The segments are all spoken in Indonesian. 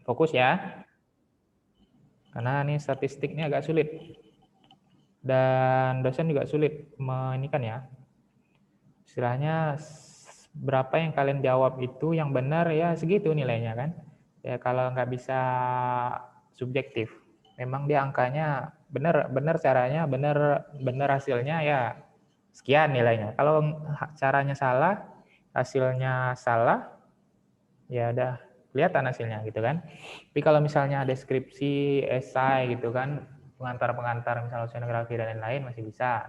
Fokus ya, karena ini statistiknya agak sulit. Dan dosen juga sulit ini kan ya. Istilahnya berapa yang kalian jawab itu yang benar ya segitu nilainya kan. Ya kalau nggak bisa subjektif. Memang dia angkanya benar caranya, benar hasilnya ya sekian nilainya. Kalau caranya salah, hasilnya salah, ya udah kelihatan hasilnya gitu kan. Tapi kalau misalnya deskripsi, esai gitu kan, pengantar-pengantar misalnya oceanografi dan lain-lain masih bisa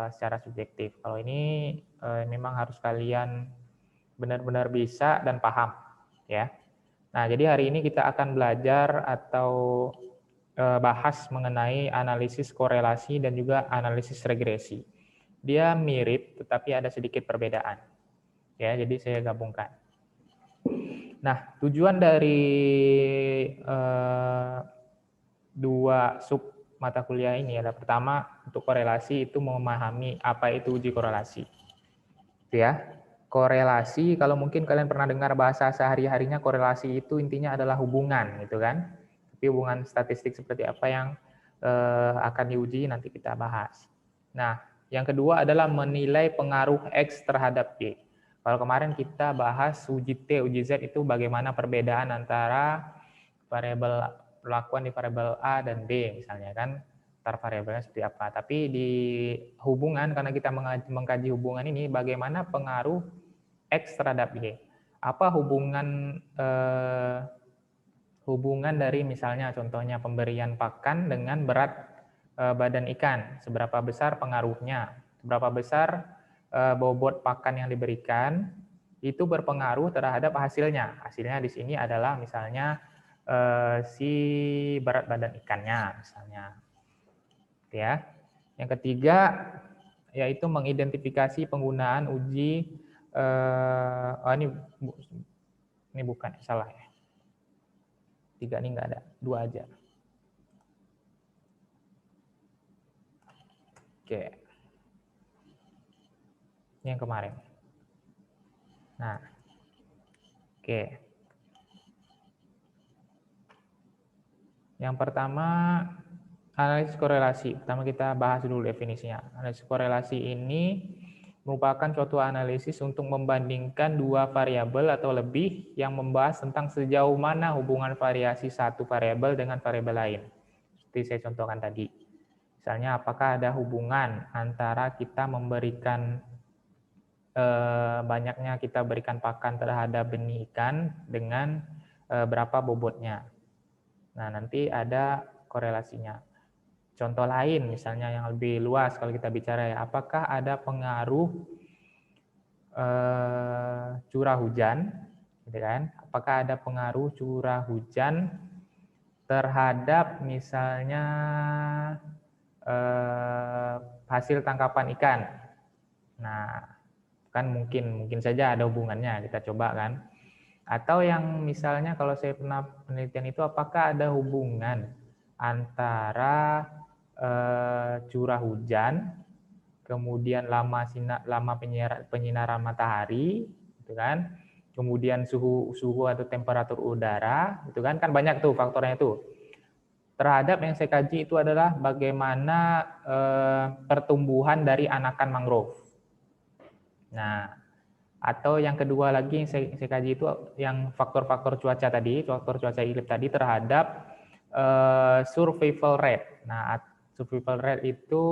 secara subjektif. Kalau ini memang harus kalian benar-benar bisa dan paham ya. Nah, jadi hari ini kita akan belajar atau bahas mengenai analisis korelasi dan juga analisis regresi. Dia mirip tetapi ada sedikit perbedaan. Ya, jadi saya gabungkan. Nah, tujuan dari dua sub mata kuliah ini adalah pertama untuk korelasi itu memahami apa itu uji korelasi. Ya. Korelasi, kalau mungkin kalian pernah dengar bahasa sehari-harinya, korelasi itu intinya adalah hubungan gitu kan. Tapi hubungan statistik seperti apa yang akan diuji nanti kita bahas. Nah, yang kedua adalah menilai pengaruh X terhadap Y. Kalau kemarin kita bahas uji T, uji Z itu bagaimana perbedaan antara variabel perlakuan di variabel A dan B misalnya kan, antar variabelnya seperti apa. Tapi di hubungan, karena kita mengkaji hubungan ini, bagaimana pengaruh X terhadap Y. Apa hubungan dari misalnya contohnya pemberian pakan dengan berat badan ikan, seberapa besar pengaruhnya, seberapa besar bobot pakan yang diberikan, itu berpengaruh terhadap hasilnya. Hasilnya di sini adalah misalnya si berat badan ikannya misalnya. Ya. Yang ketiga yaitu mengidentifikasi penggunaan uji ini bukan, salah ya. 3 ini enggak ada, 2 aja. Oke. Ini yang kemarin. Nah. Oke. Yang pertama analisis korelasi. Pertama kita bahas dulu definisinya. Analisis korelasi ini merupakan suatu analisis untuk membandingkan dua variabel atau lebih yang membahas tentang sejauh mana hubungan variasi satu variabel dengan variabel lain. Seperti saya contohkan tadi. Misalnya apakah ada hubungan antara kita memberikan banyaknya kita berikan pakan terhadap benih ikan dengan berapa bobotnya. Nah, nanti ada korelasinya. Contoh lain misalnya yang lebih luas kalau kita bicara ya, apakah ada pengaruh curah hujan, gitu kan? Apakah ada pengaruh curah hujan terhadap misalnya hasil tangkapan ikan? Nah, kan mungkin saja ada hubungannya, kita coba kan. Atau yang misalnya kalau saya pernah penelitian itu, apakah ada hubungan antara curah hujan, kemudian lama penyinaran matahari, gitu kan, kemudian suhu atau temperatur udara, itu kan banyak tuh faktornya itu. Terhadap yang saya kaji itu adalah bagaimana pertumbuhan dari anakan mangrove. Nah, atau yang kedua lagi yang saya kaji itu yang faktor-faktor cuaca tadi, faktor cuaca iklim tadi terhadap survival rate. Nah, survival rate itu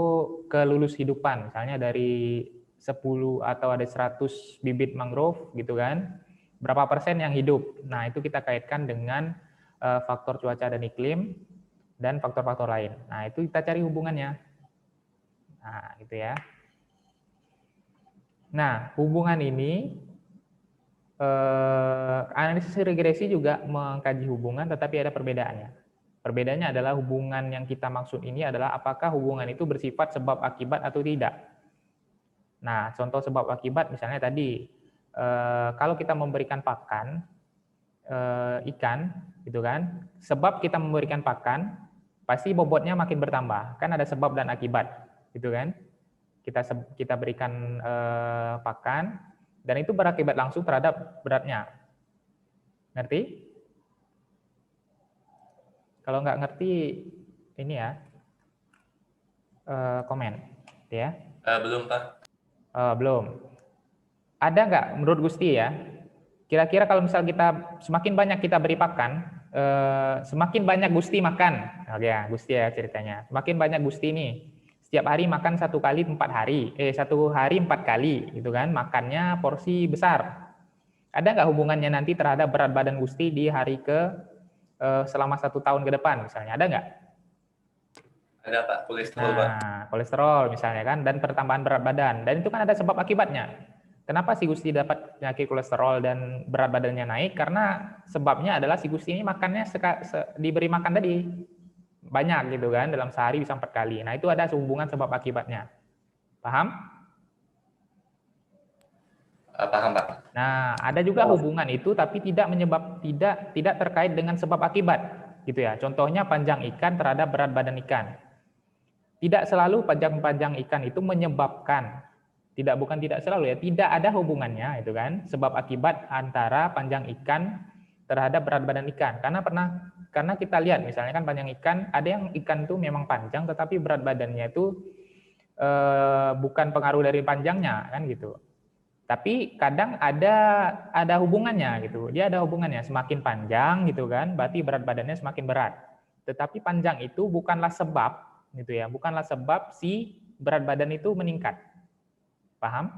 kelulus hidupan, misalnya dari 10 atau ada 100 bibit mangrove gitu kan, berapa persen yang hidup. Nah, itu kita kaitkan dengan faktor cuaca dan iklim dan faktor-faktor lain. Nah, itu kita cari hubungannya. Nah, gitu ya. Nah, hubungan ini analisis regresi juga mengkaji hubungan, tetapi ada perbedaannya. Perbedaannya adalah hubungan yang kita maksud ini adalah apakah hubungan itu bersifat sebab akibat atau tidak. Nah, contoh sebab akibat misalnya tadi, kalau kita memberikan pakan ikan, gitu kan, sebab kita memberikan pakan, pasti bobotnya makin bertambah. Kan ada sebab dan akibat, gitu kan. Kita berikan pakan, dan itu berakibat langsung terhadap beratnya. Ngerti? Kalau nggak ngerti, ini ya, komen. Ya. Belum, Pak. Belum. Ada nggak menurut Gusti ya, kira-kira kalau misal kita semakin banyak kita beri pakan, semakin banyak Gusti makan. Oke ya, Gusti ya ceritanya. Semakin banyak Gusti nih, setiap hari makan 1 kali 4 hari, 1 hari 4 kali, gitu kan? Makannya porsi besar. Ada nggak hubungannya nanti terhadap berat badan Gusti di hari selama 1 tahun ke depan misalnya? Ada nggak? Ada, Pak. Kolesterol, Pak. Nah, kolesterol misalnya kan, dan pertambahan berat badan. Dan itu kan ada sebab akibatnya. Kenapa si Gusti dapat penyakit kolesterol dan berat badannya naik? Karena sebabnya adalah si Gusti ini makannya diberi makan tadi banyak gitu kan, dalam sehari bisa 4 kali. Nah, itu ada hubungan sebab akibatnya. Paham? Paham, Pak. Nah, ada juga hubungan itu tapi tidak terkait dengan sebab akibat gitu ya. Contohnya panjang ikan terhadap berat badan ikan. Tidak selalu panjang ikan itu menyebabkan, tidak selalu ya, tidak ada hubungannya itu kan, sebab akibat antara panjang ikan terhadap berat badan ikan. Karena kita lihat misalnya kan panjang ikan, ada yang ikan itu memang panjang tetapi berat badannya itu bukan pengaruh dari panjangnya kan gitu. Tapi kadang ada hubungannya gitu. Dia ada hubungannya, semakin panjang gitu kan, berarti berat badannya semakin berat. Tetapi panjang itu bukanlah sebab gitu ya, bukanlah sebab si berat badan itu meningkat. Paham?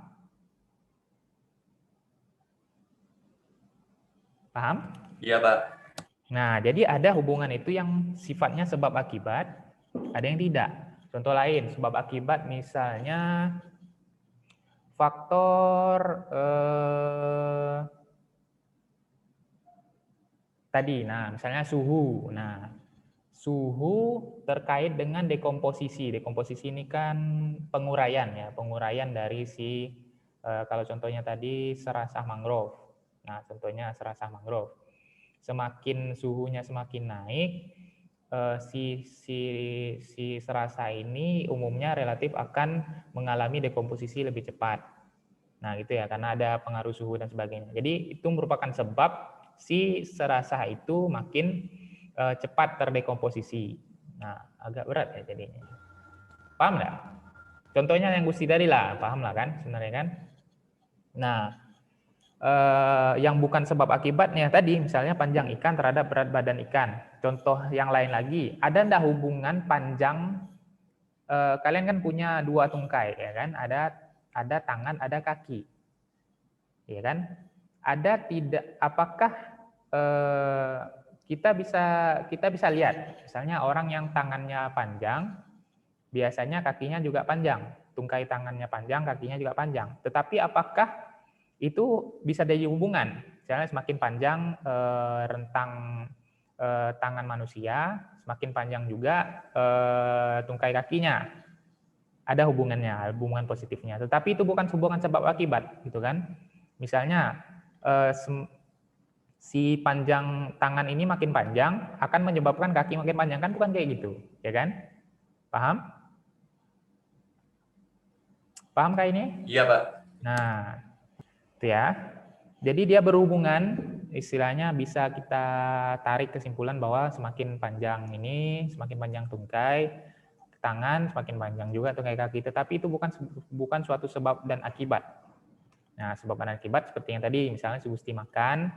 Paham? Iya, Pak. Nah, jadi ada hubungan itu yang sifatnya sebab akibat, ada yang tidak. Contoh lain, sebab akibat misalnya faktor tadi, nah misalnya suhu. Nah, suhu terkait dengan dekomposisi. Dekomposisi ini kan penguraian ya, penguraian dari si kalau contohnya tadi serasah mangrove. Nah, contohnya serasah mangrove. Semakin suhunya semakin naik, si serasah ini umumnya relatif akan mengalami dekomposisi lebih cepat. Nah, gitu ya, karena ada pengaruh suhu dan sebagainya. Jadi itu merupakan sebab si serasah itu makin cepat terdekomposisi. Nah, agak berat ya jadinya. Paham nggak? Contohnya yang Gusti tadi lah, paham lah kan sebenarnya kan? Nah, yang bukan sebab akibatnya tadi, misalnya panjang ikan terhadap berat badan ikan. Contoh yang lain lagi, ada nggak hubungan panjang? Kalian kan punya 2 tungkai, ya kan? Ada tangan, ada kaki, ya kan? Ada tidak? Apakah kita bisa lihat, misalnya orang yang tangannya panjang, biasanya kakinya juga panjang, tungkai tangannya panjang, kakinya juga panjang. Tetapi apakah itu bisa ada hubungan? Misalnya semakin panjang rentang tangan manusia, semakin panjang juga tungkai kakinya. Ada hubungannya, hubungan positifnya. Tetapi itu bukan hubungan sebab akibat, gitu kan? Misalnya si panjang tangan ini makin panjang akan menyebabkan kaki makin panjang, kan bukan kayak gitu, ya kan? Paham? Paham kah ini? Iya, Pak. Nah, itu ya. Jadi dia berhubungan, istilahnya bisa kita tarik kesimpulan bahwa semakin panjang ini, semakin panjang tungkai tangan, semakin panjang juga tungkai kaki. Tetapi itu bukan suatu sebab dan akibat. Nah, sebab dan akibat seperti yang tadi, misalnya si Gusti makan,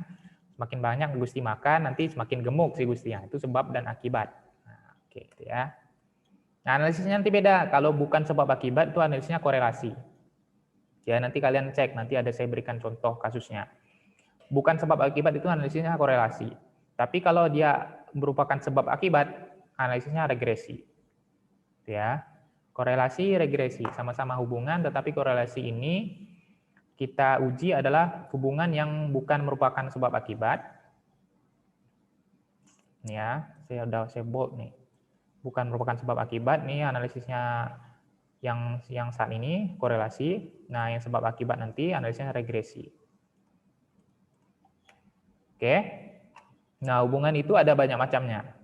semakin banyak Gusti makan, nanti semakin gemuk si Gustinya. Itu sebab dan akibat. Nah, oke, gitu ya. Nah, analisisnya nanti beda. Kalau bukan sebab akibat, itu analisisnya korelasi. Ya, nanti kalian cek, nanti ada saya berikan contoh kasusnya. Bukan sebab akibat, itu analisisnya korelasi. Tapi kalau dia merupakan sebab akibat, analisisnya regresi. Ya, korelasi, regresi, sama-sama hubungan, tetapi korelasi ini kita uji adalah hubungan yang bukan merupakan sebab akibat. Ya, saya bold nih. Bukan merupakan sebab akibat nih analisisnya yang saat ini korelasi. Nah, yang sebab akibat nanti analisisnya regresi. Oke. Nah, hubungan itu ada banyak macamnya.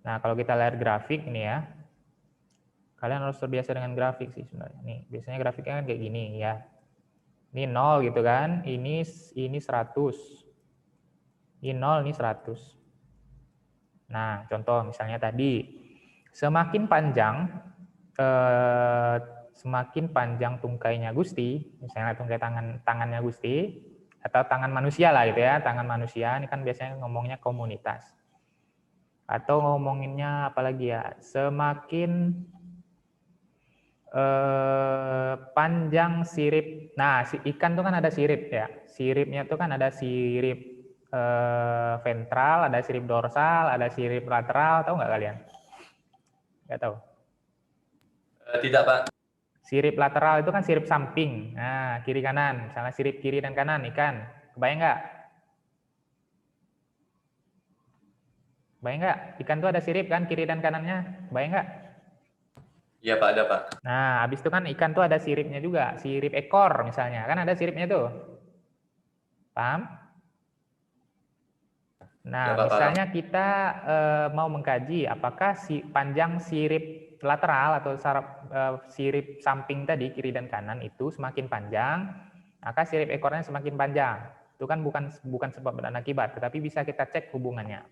Nah, kalau kita lihat grafik ini ya. Kalian harus terbiasa dengan grafik sih sebenarnya. Nih, biasanya grafiknya kan kayak gini ya. Ini 0 gitu kan, ini 100. Ini 0, ini 100. Nah, contoh misalnya tadi, semakin panjang tungkainya Gusti, misalnya tungkai tangannya Gusti, atau tangan manusia lah gitu ya, tangan manusia, ini kan biasanya ngomongnya komunitas. Atau ngomonginnya apalagi ya, semakin panjang sirip. Nah, ikan tuh kan ada sirip ya. Siripnya tuh kan ada sirip ventral, ada sirip dorsal, ada sirip lateral. Tahu nggak kalian? Nggak tahu. Tidak, Pak. Sirip lateral itu kan sirip samping. Nah, kiri kanan. Misalnya sirip kiri dan kanan ikan. Kebayang nggak? Kebayang nggak? Ikan tuh ada sirip kan kiri dan kanannya. Kebayang nggak? Iya, Pak, ada, Pak. Nah, habis itu kan ikan tuh ada siripnya juga, sirip ekor misalnya, kan ada siripnya tuh. Paham? Nah, Ya, Pak, misalnya kita mau mengkaji apakah panjang sirip lateral atau sirip samping tadi kiri dan kanan itu semakin panjang, maka sirip ekornya semakin panjang. Itu kan bukan sebab dan akibat, tetapi bisa kita cek hubungannya.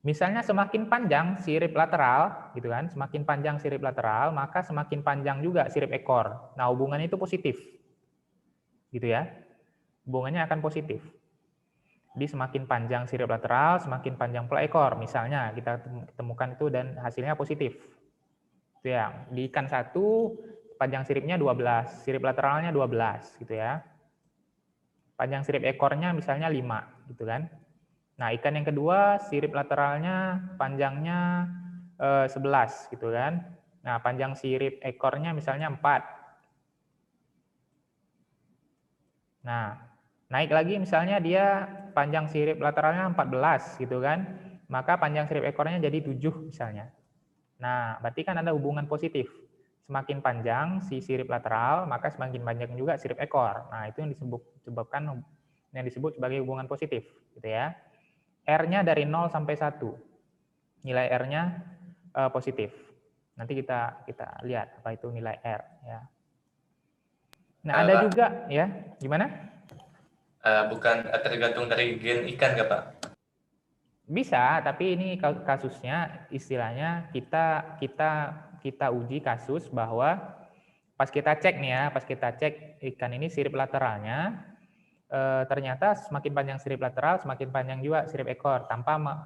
Misalnya semakin panjang sirip lateral, gitu kan, semakin panjang sirip lateral, maka semakin panjang juga sirip ekor. Nah, hubungannya itu positif, gitu ya. Hubungannya akan positif. Jadi semakin panjang sirip lateral, semakin panjang pula ekor. Misalnya kita temukan itu dan hasilnya positif. Itu ya. Di ikan satu panjang siripnya 12, sirip lateralnya 12, gitu ya. Panjang sirip ekornya misalnya 5, gitu kan. Nah, ikan yang kedua, sirip lateralnya panjangnya 11, gitu kan. Nah, panjang sirip ekornya misalnya 4. Nah, naik lagi misalnya dia panjang sirip lateralnya 14, gitu kan. Maka panjang sirip ekornya jadi 7 misalnya. Nah, berarti kan ada hubungan positif. Semakin panjang si sirip lateral, maka semakin panjang juga sirip ekor. Nah, itu yang disebut sebagai hubungan positif, gitu ya. R-nya dari 0 sampai 1. Nilai R-nya positif. Nanti kita lihat apa itu nilai R ya. Nah, ada Pak, juga ya. Gimana? bukan tergantung dari gen ikan nggak, Pak? Bisa, tapi ini kasusnya istilahnya kita uji kasus bahwa pas kita cek nih ya, pas kita cek ikan ini sirip lateralnya ternyata semakin panjang sirip lateral, semakin panjang juga sirip ekor,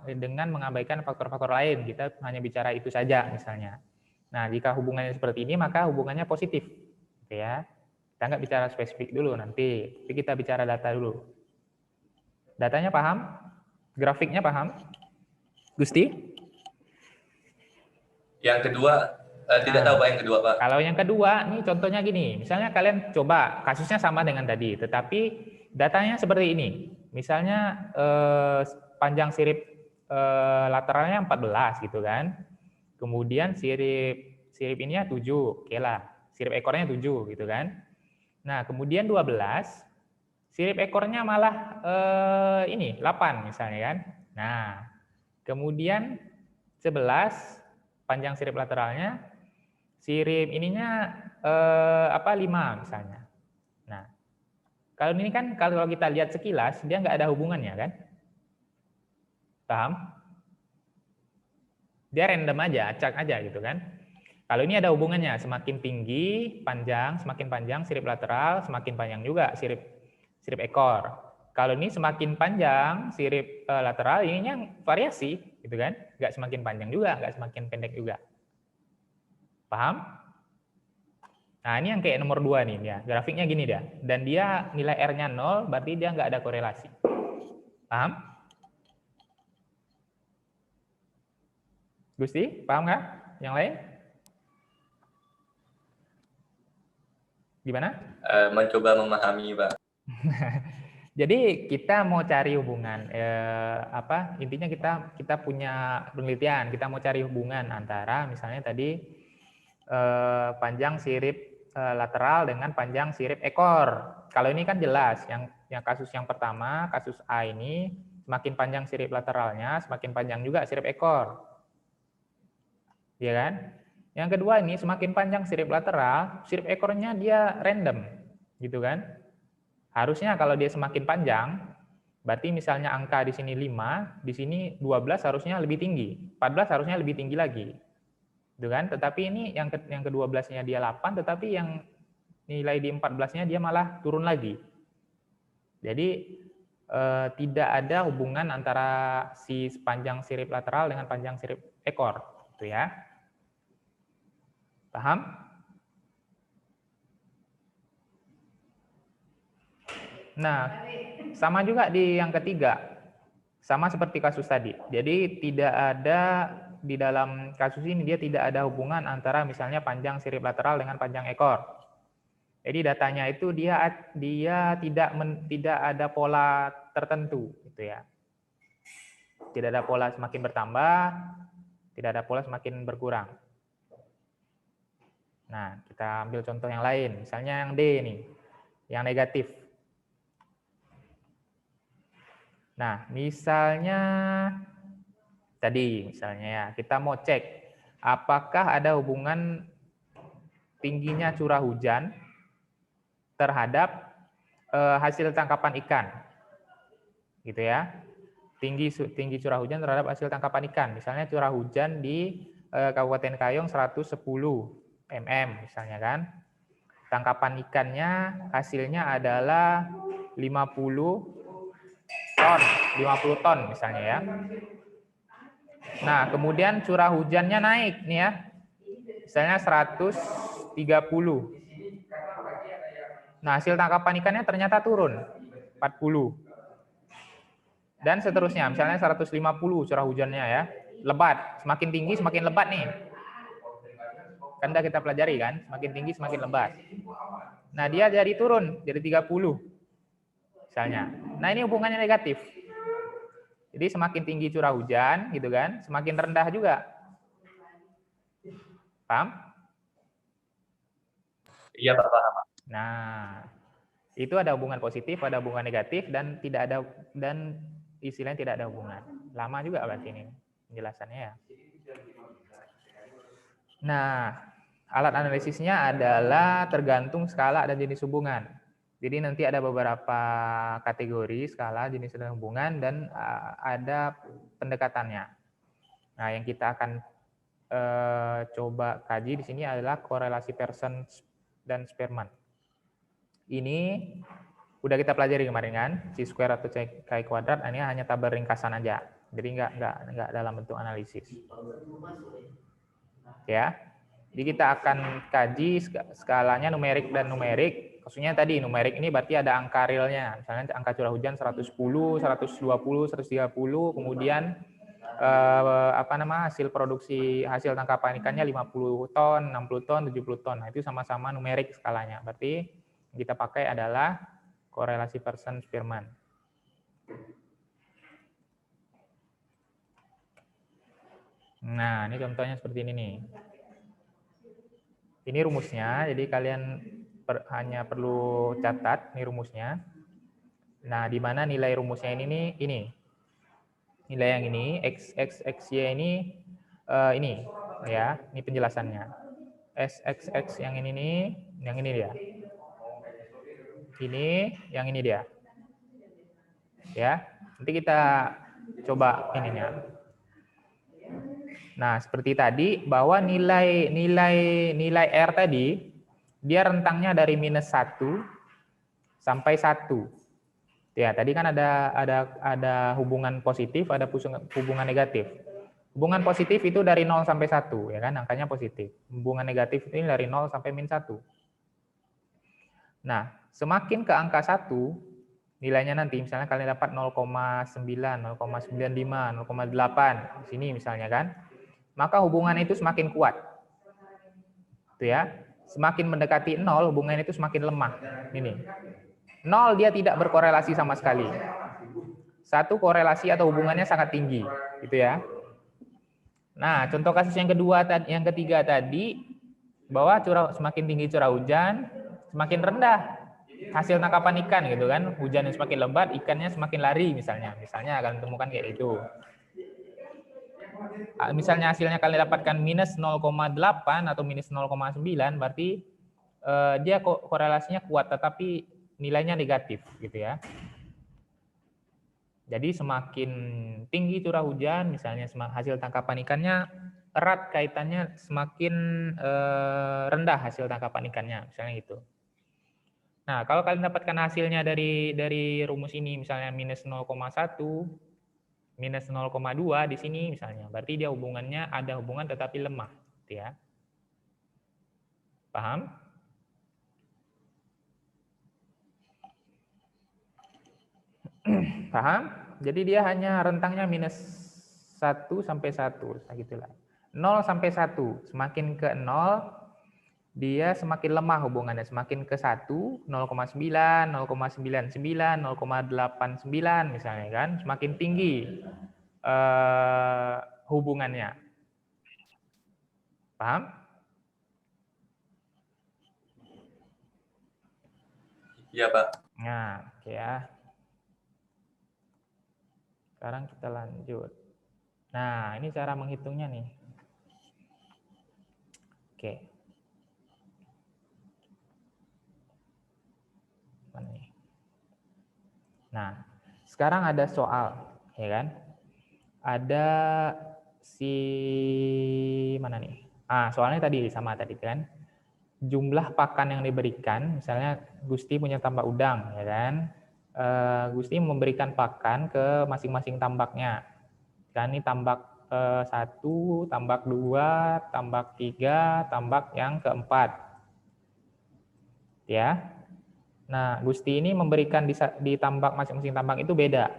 dengan mengabaikan faktor-faktor lain. Kita hanya bicara itu saja misalnya. Nah, jika hubungannya seperti ini, maka hubungannya positif. Gitu ya. Kita nggak bicara spesifik dulu nanti, tapi kita bicara data dulu. Datanya paham? Grafiknya paham? Gusti? Yang kedua, tidak tahu, Pak, yang kedua, Pak. Kalau yang kedua, nih contohnya gini. Misalnya kalian coba, kasusnya sama dengan tadi, tetapi datanya seperti ini. Misalnya panjang sirip lateralnya 14 gitu kan. Kemudian sirip ininya 7, oke lah. Sirip ekornya 7 gitu kan. Nah, kemudian 12, sirip ekornya malah 8 misalnya kan. Nah, kemudian 11, panjang sirip lateralnya, sirip ininya 5 misalnya. Nah, kalau ini kan kalau kita lihat sekilas dia nggak ada hubungannya kan? Paham? Dia random aja, acak aja gitu kan. Kalau ini ada hubungannya, semakin tinggi, semakin panjang sirip lateral, semakin panjang juga sirip ekor. Kalau ini semakin panjang sirip lateral, ininya variasi gitu kan? Nggak semakin panjang juga, nggak semakin pendek juga. Paham? Nah, ini yang kayak nomor 2 nih ya. Grafiknya gini dia. Dan dia nilai R-nya 0, berarti dia nggak ada korelasi. Paham? Gusti, paham nggak? Yang lain? Gimana? Mencoba memahami, Pak. Jadi kita mau cari hubungan, intinya kita punya penelitian, kita mau cari hubungan antara misalnya tadi panjang sirip lateral dengan panjang sirip ekor. Kalau ini kan jelas, yang kasus yang pertama, kasus A ini semakin panjang sirip lateralnya, semakin panjang juga sirip ekor, ya kan? Yang kedua ini semakin panjang sirip lateral, sirip ekornya dia random, gitu kan? Harusnya kalau dia semakin panjang, Berarti misalnya angka di sini 5, di sini 12 harusnya lebih tinggi, 14 harusnya lebih tinggi lagi. Gitu kan? Tetapi ini yang ke-12-nya dia 8, tetapi yang nilai di 14-nya dia malah turun lagi. Jadi tidak ada hubungan antara si panjang sirip lateral dengan panjang sirip ekor, gitu ya. Paham? Nah, sama juga di yang ketiga. Sama seperti kasus tadi. Jadi tidak ada di dalam kasus ini dia tidak ada hubungan antara misalnya panjang sirip lateral dengan panjang ekor. Jadi datanya itu dia tidak ada pola tertentu gitu ya. Tidak ada pola semakin bertambah, tidak ada pola semakin berkurang. Nah, kita ambil contoh yang lain, misalnya yang D nih, yang negatif. Nah, misalnya tadi misalnya ya, kita mau cek apakah ada hubungan tingginya curah hujan terhadap hasil tangkapan ikan. Gitu ya. Tinggi curah hujan terhadap hasil tangkapan ikan. Misalnya curah hujan di Kabupaten Kayong 110 mm misalnya kan. Tangkapan ikannya hasilnya adalah 50 ton misalnya ya. Nah, kemudian curah hujannya naik nih ya. Misalnya 130. Nah, hasil tangkapan ikannya ternyata turun 40. Dan seterusnya, misalnya 150 curah hujannya ya. Lebat, semakin tinggi semakin lebat nih. Kan udah kita pelajari kan, semakin tinggi semakin lebat. Nah, dia jadi turun, jadi 30 misalnya. Nah, ini hubungannya negatif. Jadi semakin tinggi curah hujan gitu kan, semakin rendah juga. Paham? Iya, Pak, paham. Nah, itu ada hubungan positif, ada hubungan negatif, dan tidak ada, dan istilahnya tidak ada hubungan. Lama juga berarti ini penjelasannya ya. Nah, alat analisisnya adalah tergantung skala dan jenis hubungan. Jadi nanti ada beberapa kategori skala, jenis dan hubungan, dan ada pendekatannya. Nah, yang kita akan coba kaji di sini adalah korelasi Pearson dan Spearman. Ini udah kita pelajari kemarin kan, chi square atau chi kuadrat, ini hanya tabel ringkasan aja. Jadi nggak dalam bentuk analisis. Ya. Jadi kita akan kaji skalanya numerik dan numerik. Maksudnya tadi numerik ini berarti ada angka realnya. Misalnya angka curah hujan 110, 120, 130, kemudian hasil produksi hasil tangkapan ikannya 50 ton, 60 ton, 70 ton. Nah, itu sama-sama numerik skalanya. Berarti yang kita pakai adalah korelasi Pearson-Spearman. Nah, ini contohnya seperti ini nih. Ini rumusnya, jadi kalian hanya perlu catat ini rumusnya. Nah, di mana nilai rumusnya ini nilai yang ini x y ini ya, ini penjelasannya. x yang ini nih, yang ini dia. Ini, yang ini dia. Ya, nanti kita coba ininya. Nah, seperti tadi bahwa nilai R tadi dia rentangnya dari -1 sampai 1. Ya, tadi kan ada hubungan positif, ada hubungan negatif. Hubungan positif itu dari 0 sampai 1, ya kan, angkanya positif. Hubungan negatif ini dari 0 sampai -1. Nah, semakin ke angka 1, nilainya nanti misalnya kalian dapat 0,9, 0,95, 0,8 di sini misalnya kan. Maka hubungan itu semakin kuat. Itu ya. Semakin mendekati 0, hubungan itu semakin lemah. Ini. 0 dia tidak berkorelasi sama sekali. 1 korelasi atau hubungannya sangat tinggi, gitu ya. Nah, contoh kasus yang ketiga tadi bahwa semakin tinggi curah hujan, semakin rendah hasil tangkapan ikan gitu kan. Hujannya semakin lebat, ikannya semakin lari misalnya. Misalnya akan temukan kayak itu. Misalnya hasilnya kalian dapatkan -0,8 atau -0,9, berarti dia korelasinya kuat tetapi nilainya negatif gitu ya. Jadi semakin tinggi curah hujan, misalnya hasil tangkapan ikannya erat kaitannya semakin rendah hasil tangkapan ikannya, misalnya gitu. Nah, kalau kalian dapatkan hasilnya dari rumus ini, misalnya minus 0,1, minus 0,2 di sini misalnya, berarti dia hubungannya ada hubungan tetapi lemah, gitu ya. Paham? Paham? Jadi dia hanya rentangnya minus 1 sampai 1, nah gitulah. 0 sampai 1, semakin ke 0, dia semakin lemah hubungannya, semakin ke 1, 0,9, 0,99, 0,89 misalnya kan, semakin tinggi hubungannya. Paham? Iya, Pak. Nah, oke ya. Sekarang kita lanjut. Nah, ini cara menghitungnya nih. Oke. Mana nih? Nah, sekarang ada soal, ya kan? Ada si mana nih? Soalnya tadi sama tadi kan. Jumlah pakan yang diberikan, misalnya Gusti punya tambak udang, ya kan? Gusti memberikan pakan ke masing-masing tambaknya. Kan ini tambak 1, tambak 2, tambak 3, tambak yang keempat. Ya. Nah, Gusti ini memberikan di tambak masing-masing tambak itu beda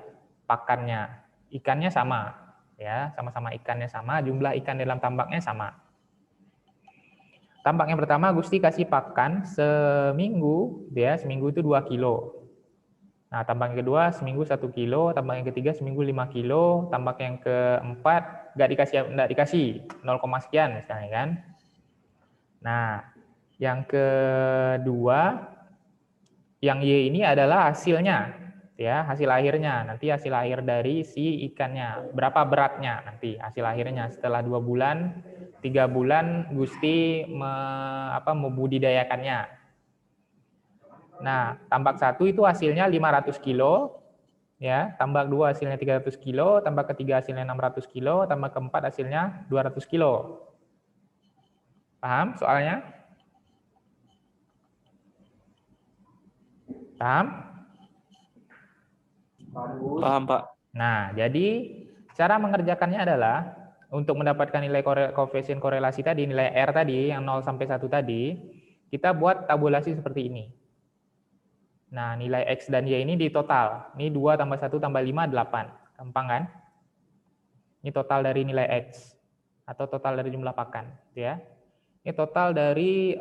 pakannya. Ikannya sama, ya, sama-sama ikannya sama, jumlah ikan dalam tambaknya sama. Tambak yang pertama Gusti kasih pakan seminggu, ya, seminggu itu 2 kilo. Nah, tambak yang kedua seminggu 1 kilo, tambak yang ketiga seminggu 5 kilo, tambak yang keempat nggak dikasih 0, sekian misalnya kan. Nah, yang kedua, yang Y ini adalah hasilnya, ya, hasil akhirnya. Nanti hasil akhir dari si ikannya, berapa beratnya nanti hasil akhirnya setelah 2 bulan, 3 bulan Gusti membudidayakannya. Nah, tambak 1 itu hasilnya 500 kilo, ya, tambak 2 hasilnya 300 kilo, tambak ketiga hasilnya 600 kilo, tambak keempat hasilnya 200 kilo. Paham soalnya? Paham? Paham, Pak. Nah, jadi cara mengerjakannya adalah untuk mendapatkan nilai koefisien korelasi tadi, nilai R tadi, yang 0 sampai 1 tadi, kita buat tabulasi seperti ini. Nah, nilai X dan Y ini di total. Ini 2 tambah 1 tambah 5, 8. Gampang kan? Ini total dari nilai X. Atau total dari jumlah pakan. Ya. Ini total dari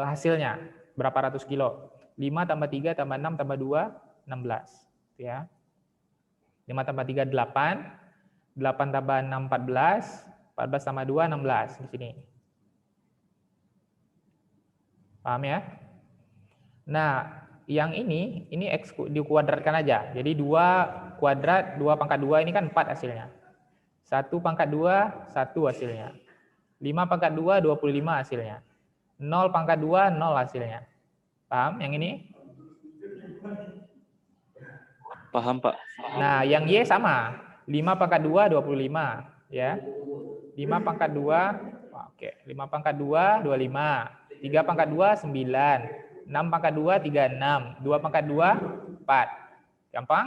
hasilnya. Berapa ratus kilo. 5 tambah 3 tambah 6 tambah 2, 16. Ya. 5 tambah 3, 8. 8 tambah 6, 14. 14 tambah 2, 16. Di sini. Paham ya? Nah, yang ini X dikuadratkan aja. Jadi 2 kuadrat, 2 pangkat 2 ini kan 4 hasilnya. 1 pangkat 2, 1 hasilnya. 5 pangkat 2, 25 hasilnya. 0 pangkat 2, 0 hasilnya. Paham yang ini? Paham, Pak. Nah, yang Y sama. 5 pangkat 2, 25. Ya. 5 pangkat 2, oke. 5 pangkat 2, 25. 3 pangkat 2, 9. 6 pangkat 2, 36. 2 pangkat 2, 4. Gampang?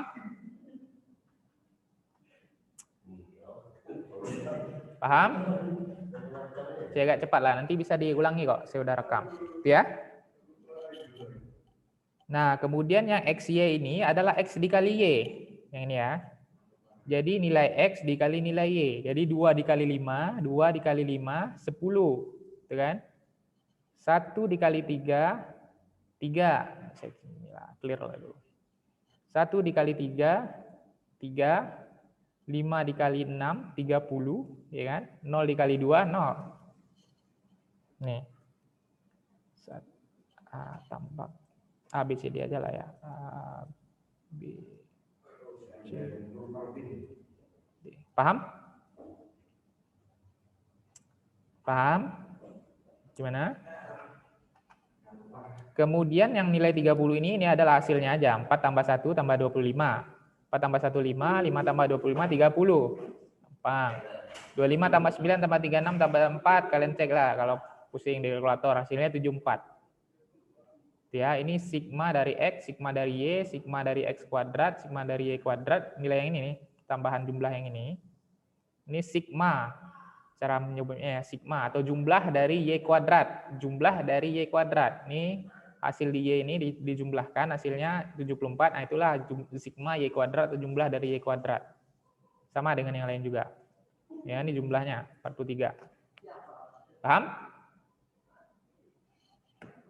Paham? Saya agak cepat lah, nanti bisa diulangi kok, saya udah rekam. Ya? Nah, kemudian yang XY ini adalah X dikali Y. Yang ini ya. Jadi nilai X dikali nilai Y. Jadi 2 dikali 5, 2 dikali 5, 10. Itu kan? 1 dikali 3, 3. Saya clear dulu. 1 dikali 3, 3. 5 dikali 6, 30. Ya kan? 0 dikali 2, 0. Nih. Tambah. A, B, C, D aja lah ya. A, B, C, D. Paham? Paham? Gimana? Kemudian yang nilai 30 ini adalah hasilnya aja. 4 tambah 1 tambah 25. 4 tambah 1, 5. 5 tambah 25, 30. Gampang. 25 tambah 9 tambah 36 tambah 4. Kalian cek lah kalau pusing di kalkulator. Hasilnya 74. Ya, ini sigma dari X, sigma dari Y, sigma dari X kuadrat, sigma dari Y kuadrat. Nilai yang ini nih, tambahan jumlah yang ini. Ini sigma. Cara menyebutnya ya, sigma atau jumlah dari Y kuadrat. Jumlah dari Y kuadrat. Ini hasil di Y ini dijumlahkan, hasilnya 74. Nah, itulah sigma Y kuadrat atau jumlah dari Y kuadrat. Sama dengan yang lain juga. Ya, ini jumlahnya 43. Paham?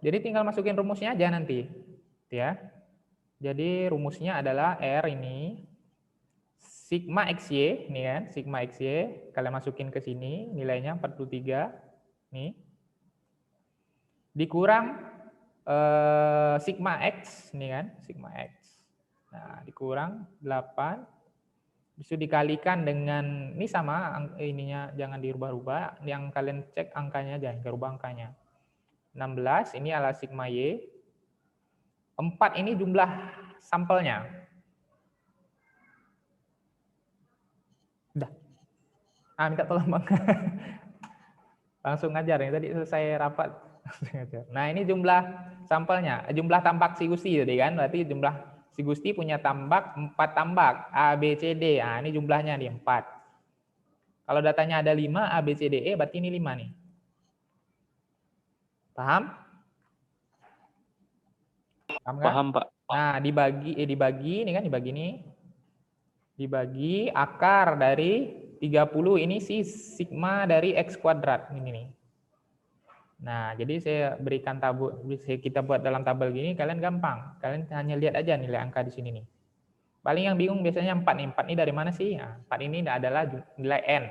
Jadi tinggal masukin rumusnya aja nanti. Ya. Jadi rumusnya adalah R ini sigma XY, nih kan, sigma XY, kalian masukin ke sini, nilainya 43, nih. Dikurang sigma X, nih kan, sigma X. Nah, dikurang 8, bisa dikalikan dengan, ini sama, ininya jangan dirubah-rubah, yang kalian cek angkanya aja, jangan rubah angkanya. 16, ini adalah sigma Y. 4 ini jumlah sampelnya. Udah. Minta tolong Bang. Langsung ngajar ya, tadi selesai rapat. Nah, ini jumlah sampelnya, jumlah tambak si Gusti tadi kan, berarti jumlah si Gusti punya tambak 4 tambak, A, B, C, D. Nah, ini jumlahnya nih 4. Kalau datanya ada 5, A, B, C, D, E, berarti ini 5 nih. Paham? Paham kan? Paham, Pak. Nah, dibagi ini kan, dibagi nih. Dibagi akar dari 30, ini si sigma dari X kuadrat ini nih. Nah, jadi saya berikan tabel, kita buat dalam tabel gini, kalian gampang. Kalian hanya lihat aja nilai angka di sini nih. Paling yang bingung biasanya 4 nih. 4 ini dari mana sih? Nah, 4 ini adalah nilai N.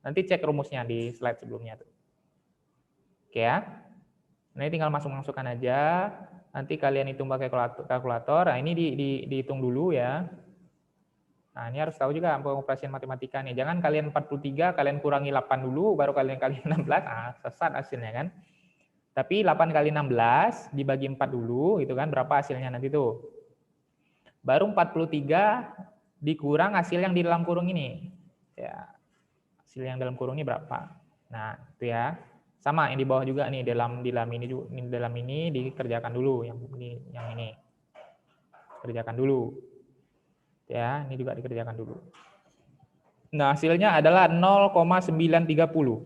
Nanti cek rumusnya di slide sebelumnya tuh. Oke ya. Nah, ini tinggal masuk-masukkan aja. Nanti kalian hitung pakai kalkulator. Nah, ini dihitung dulu ya. Nah, ini harus tahu juga pengoperasian matematika nih. Jangan kalian 43, kalian kurangi 8 dulu, baru kalian kali 16. Sesat hasilnya kan. Tapi 8 kali 16 dibagi 4 dulu, itu kan berapa hasilnya nanti tuh. Baru 43 dikurang hasil yang di dalam kurung ini. Ya, hasil yang dalam kurung ini berapa. Nah, itu ya. Sama yang di bawah juga nih, dalam ini dikerjakan dulu, yang ini. Kerjakan dulu. Ya, ini juga dikerjakan dulu. Nah, hasilnya adalah 0,930.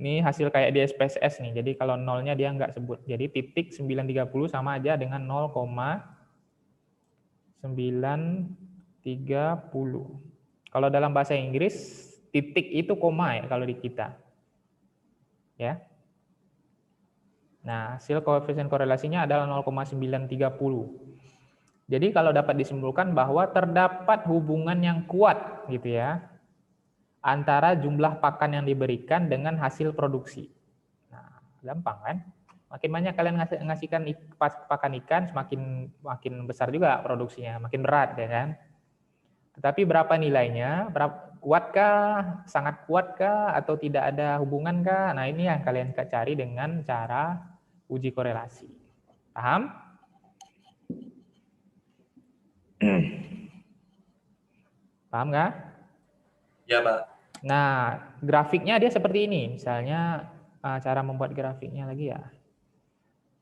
Ini hasil kayak di SPSS nih. Jadi kalau nolnya dia nggak sebut. Jadi titik 930 sama aja dengan 0,930. Kalau dalam bahasa Inggris, titik itu koma ya kalau di kita. Ya. Nah, hasil koefisien korelasinya adalah 0,930. Jadi kalau dapat disimpulkan bahwa terdapat hubungan yang kuat gitu ya antara jumlah pakan yang diberikan dengan hasil produksi. Nah, gampang kan? Makin banyak kalian ngasihkan pakan ikan, makin besar juga produksinya, makin berat ya kan? Tetapi berapa nilainya? Kuatkah, sangat kuatkah, atau tidak ada hubungankah? Nah, ini yang kalian cari dengan cara uji korelasi. Paham? Paham nggak? Ya, Pak. Nah, grafiknya dia seperti ini. Misalnya, cara membuat grafiknya lagi ya.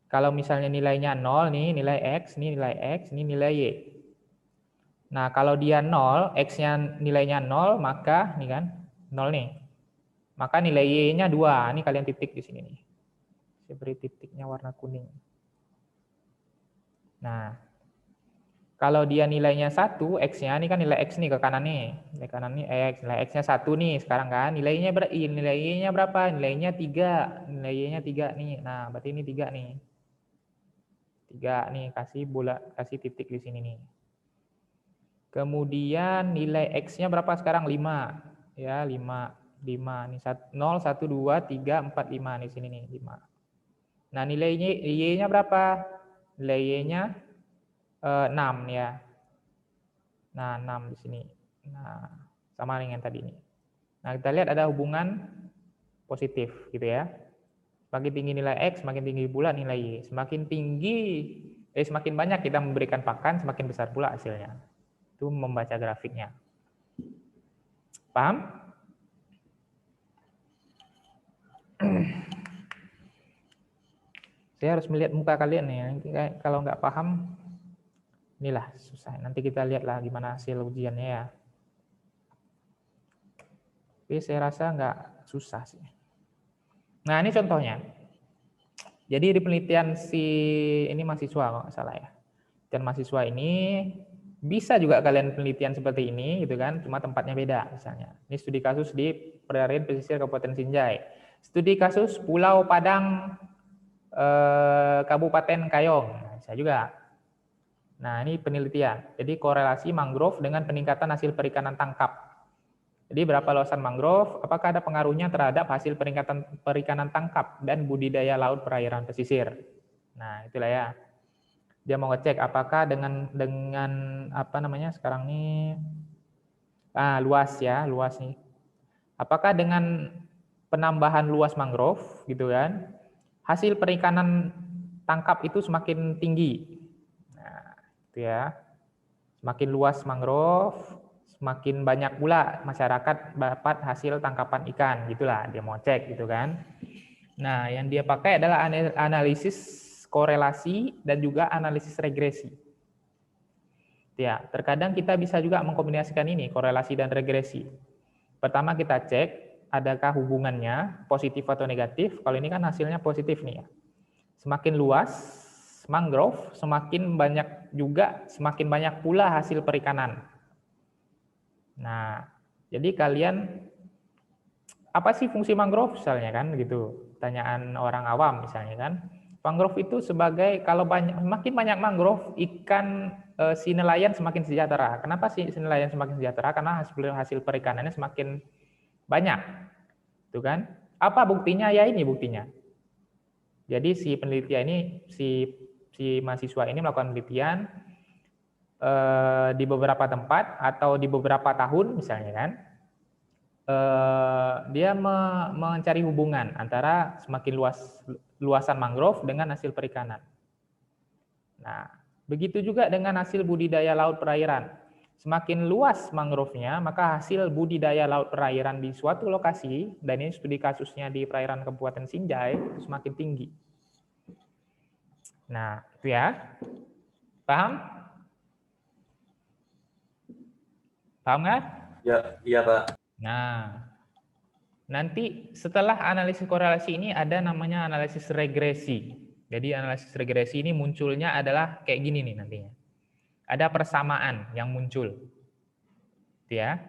Kalau misalnya nilainya 0 nih, nilai X, ini nilai X, ini nilai Y. Nah, kalau dia 0, X-nya nilainya 0, maka nih kan, 0 nih. Maka nilai Y-nya 2. Ini kalian titik di sini nih. Saya beri titiknya warna kuning. Nah, kalau dia nilainya 1, X-nya, ini kan nilai X nih ke kanan nih. Nilai kanan nih X, nilai X-nya 1 nih sekarang kan. Nilai Y-nya berapa? Nilainya 3. Nilai Y-nya 3 nih. Nah, berarti ini 3 nih. 3 nih, kasih titik di sini nih. Kemudian nilai X-nya berapa sekarang? 5. Ya, 5. 5 nih 0 1 2 3 4 5 di sini nih, 5. Nah, nilai Y-nya berapa? Nilai Y-nya 6 ya. Nah, 6 di sini. Nah, sama dengan tadi ini. Nah, kita lihat ada hubungan positif gitu ya. Semakin tinggi nilai X, semakin tinggi pula nilai Y. Semakin tinggi Semakin banyak kita memberikan pakan, semakin besar pula hasilnya. Itu membaca grafiknya. Paham? Saya harus melihat muka kalian nih. Kalau nggak paham, inilah susah. Nanti kita lihatlah gimana hasil ujiannya ya. Tapi saya rasa nggak susah sih. Nah, ini contohnya. Jadi di penelitian ini mahasiswa kalau nggak salah ya. Dan mahasiswa ini bisa juga kalian penelitian seperti ini gitu kan, cuma tempatnya beda misalnya. Ini studi kasus di perairan pesisir Kabupaten Sinjai. Studi kasus Pulau Padang Kabupaten Kayong, bisa juga. Nah, ini penelitian. Jadi korelasi mangrove dengan peningkatan hasil perikanan tangkap. Jadi berapa luasan mangrove, apakah ada pengaruhnya terhadap hasil peningkatan perikanan tangkap dan budidaya laut perairan pesisir. Nah, itulah ya. Dia mau ngecek apakah dengan apa namanya sekarang ini luas nih. Apakah dengan penambahan luas mangrove gitu kan, hasil perikanan tangkap itu semakin tinggi. Nah, itu ya. Semakin luas mangrove, semakin banyak pula masyarakat dapat hasil tangkapan ikan, gitulah dia mau cek gitu kan. Nah, yang dia pakai adalah analisis korelasi dan juga analisis regresi. Ya, terkadang kita bisa juga mengkombinasikan ini, korelasi dan regresi. Pertama kita cek adakah hubungannya positif atau negatif. Kalau ini kan hasilnya positif nih ya. Semakin luas mangrove, semakin banyak pula hasil perikanan. Nah, jadi kalian apa sih fungsi mangrove misalnya kan gitu. Pertanyaan orang awam misalnya kan. Mangrove itu sebagai kalau makin banyak mangrove, ikan si nelayan semakin sejahtera. Kenapa sih si nelayan semakin sejahtera? Karena hasil perikanannya semakin banyak. Itu kan? Apa buktinya? Ya ini buktinya. Jadi si penelitian ini si mahasiswa ini melakukan penelitian di beberapa tempat atau di beberapa tahun misalnya kan. Dia mencari hubungan antara semakin luasan mangrove dengan hasil perikanan. Nah, begitu juga dengan hasil budidaya laut perairan. Semakin luas mangrove-nya, maka hasil budidaya laut perairan di suatu lokasi, dan ini studi kasusnya di perairan Kabupaten Sinjai, semakin tinggi. Nah, itu ya. Paham? Paham nggak? Ya, iya Pak. Nah, nanti setelah analisis korelasi ini ada namanya analisis regresi. Jadi analisis regresi ini munculnya adalah kayak gini nih nantinya. Ada persamaan yang muncul. Ya.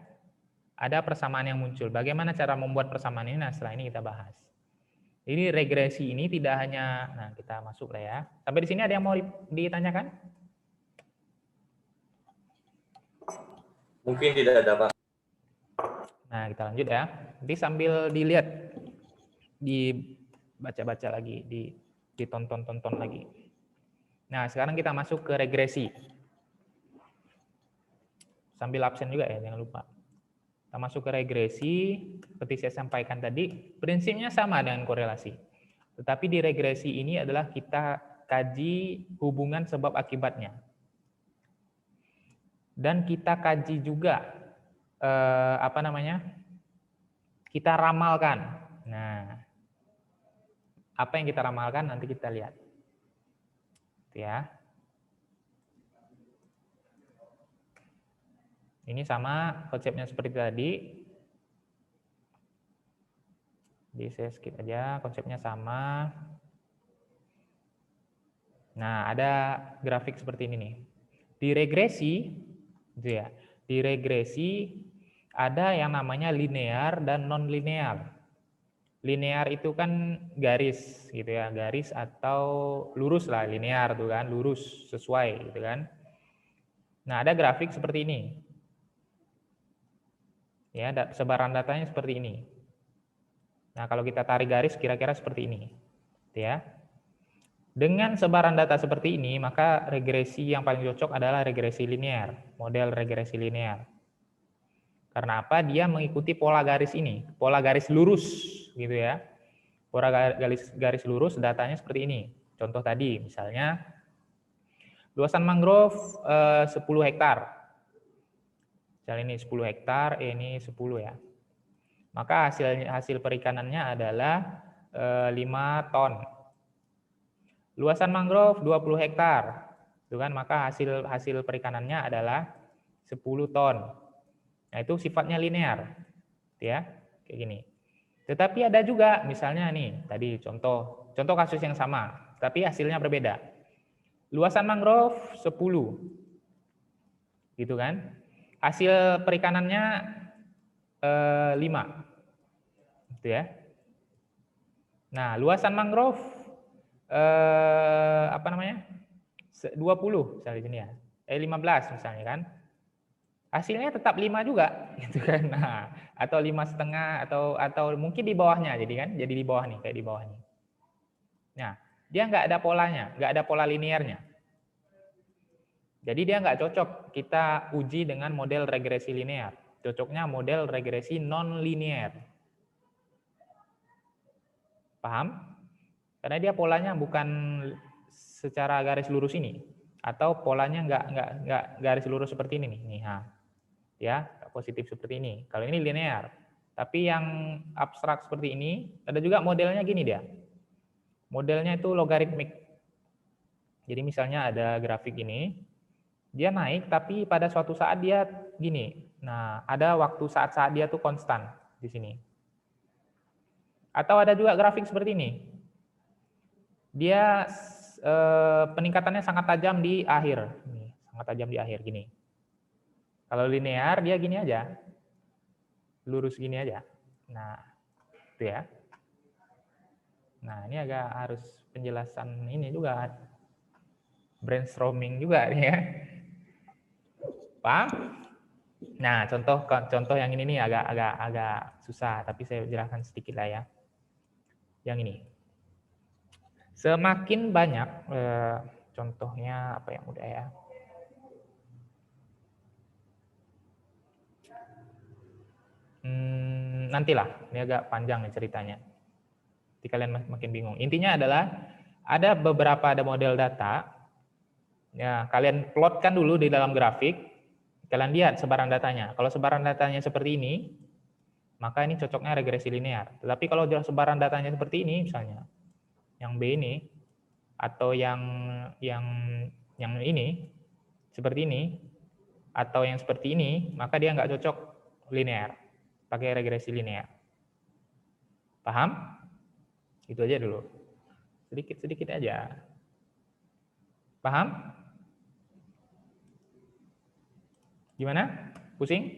Ada persamaan yang muncul. Bagaimana cara membuat persamaan ini? Nah, setelah ini kita bahas. Jadi regresi ini tidak hanya, nah kita masuk lah ya. Sampai di sini ada yang mau ditanyakan? Mungkin tidak ada Pak. Nah, kita lanjut ya. Nanti sambil dilihat, dibaca-baca lagi, ditonton-tonton lagi. Nah, sekarang kita masuk ke regresi. Sambil absen juga ya, jangan lupa. Kita masuk ke regresi, seperti saya sampaikan tadi, prinsipnya sama dengan korelasi. Tetapi di regresi ini adalah kita kaji hubungan sebab akibatnya. Dan kita kaji juga kita ramalkan. Nah, apa yang kita ramalkan nanti kita lihat. Ya. Ini sama konsepnya seperti tadi. Jadi saya skip aja, konsepnya sama. Nah, ada grafik seperti ini nih. Di regresi, gitu ya. Di regresi ada yang namanya linear dan non-linear. Linear itu kan garis gitu ya, garis atau lurus lah, linear tuh kan, lurus sesuai gitu kan. Nah, ada grafik seperti ini. Ya, sebaran datanya seperti ini. Nah, kalau kita tarik garis kira-kira seperti ini. Ya. Dengan sebaran data seperti ini, maka regresi yang paling cocok adalah regresi linear, model regresi linear. Karena apa? Dia mengikuti pola garis ini, pola garis lurus gitu ya. Pola garis lurus datanya seperti ini. Contoh tadi misalnya Luasan mangrove 10 hektar. Misalnya ini 10 hektar, ini 10 ya. Maka hasil perikanannya adalah 5 ton. Luasan mangrove 20 hektar. Itu kan, maka hasil perikanannya adalah 10 ton. Nah, itu sifatnya linear. Ya, kayak gini. Tetapi ada juga misalnya nih, tadi contoh kasus yang sama, tapi hasilnya berbeda. Luasan mangrove 10. Gitu kan? Hasil perikanannya 5. Gitu ya. Nah, luasan mangrove 20 misalnya di sini ya. 15 misalnya kan. Hasilnya tetap 5 juga gitu kan. Nah, atau 5,5 atau mungkin di bawahnya jadi di bawah nih, kayak di bawah nih. Nah, dia nggak ada polanya, nggak ada pola linearnya. Jadi dia nggak cocok kita uji dengan model regresi linear. Cocoknya model regresi non-linear. Paham? Karena dia polanya bukan secara garis lurus ini, atau polanya nggak garis lurus seperti ini nih. Ya, positif seperti ini. Kalau ini linear. Tapi yang abstrak seperti ini, ada juga modelnya gini dia. Modelnya itu logaritmik. Jadi misalnya ada grafik ini, dia naik tapi pada suatu saat dia gini. Nah, ada waktu saat-saat dia tuh konstan di sini. Atau ada juga grafik seperti ini. Dia peningkatannya sangat tajam di akhir. Sangat tajam di akhir gini. Kalau linear dia gini aja. Lurus gini aja. Nah, itu ya. Nah, ini agak harus penjelasan ini juga. Brainstorming juga nih ya. Paham? Nah, contoh yang ini nih agak susah, tapi saya jelaskan sedikit lah ya. Yang ini. Semakin banyak contohnya apa yang mudah ya. Nantilah, ini agak panjang nih ceritanya. Nanti kalian makin bingung. Intinya adalah ada model data. Ya, kalian plotkan dulu di dalam grafik. Kalian lihat sebaran datanya. Kalau sebaran datanya seperti ini, maka ini cocoknya regresi linear. Tetapi kalau sebaran datanya seperti ini, misalnya yang B ini, atau yang ini seperti ini, atau yang seperti ini, maka dia nggak cocok linear. Pakai regresi linear. Paham? Itu aja dulu. Sedikit aja. Paham? Gimana? Pusing?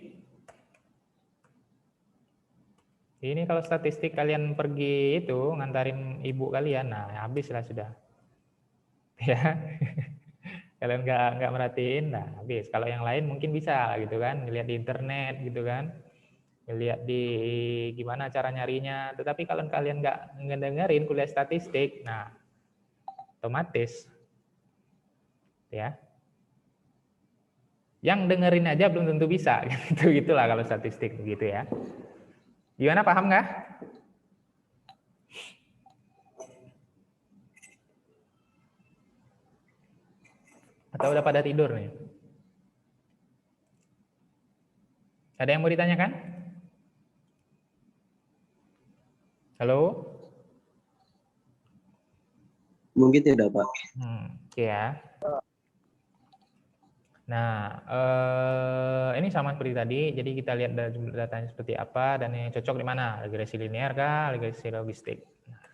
Ini kalau statistik kalian pergi itu ngantarin ibu kalian, nah habislah sudah. Ya. Kalian nggak merhatiin, nah habis. Kalau yang lain mungkin bisa gitu kan, lihat di internet gitu kan. Lihat di gimana cara nyarinya, tetapi kalau kalian nggak ngedengerin kuliah statistik, nah otomatis ya yang dengerin aja belum tentu bisa gitulah kalau statistik begitu ya. Gimana, paham nggak? Atau udah pada tidur nih? Ada yang mau ditanyakan? Halo? Mungkin tidak, Pak. Ya. Nah, ini sama seperti tadi. Jadi kita lihat datanya seperti apa dan yang cocok di mana? Regresi linear kah? Regresi logistik? Nah,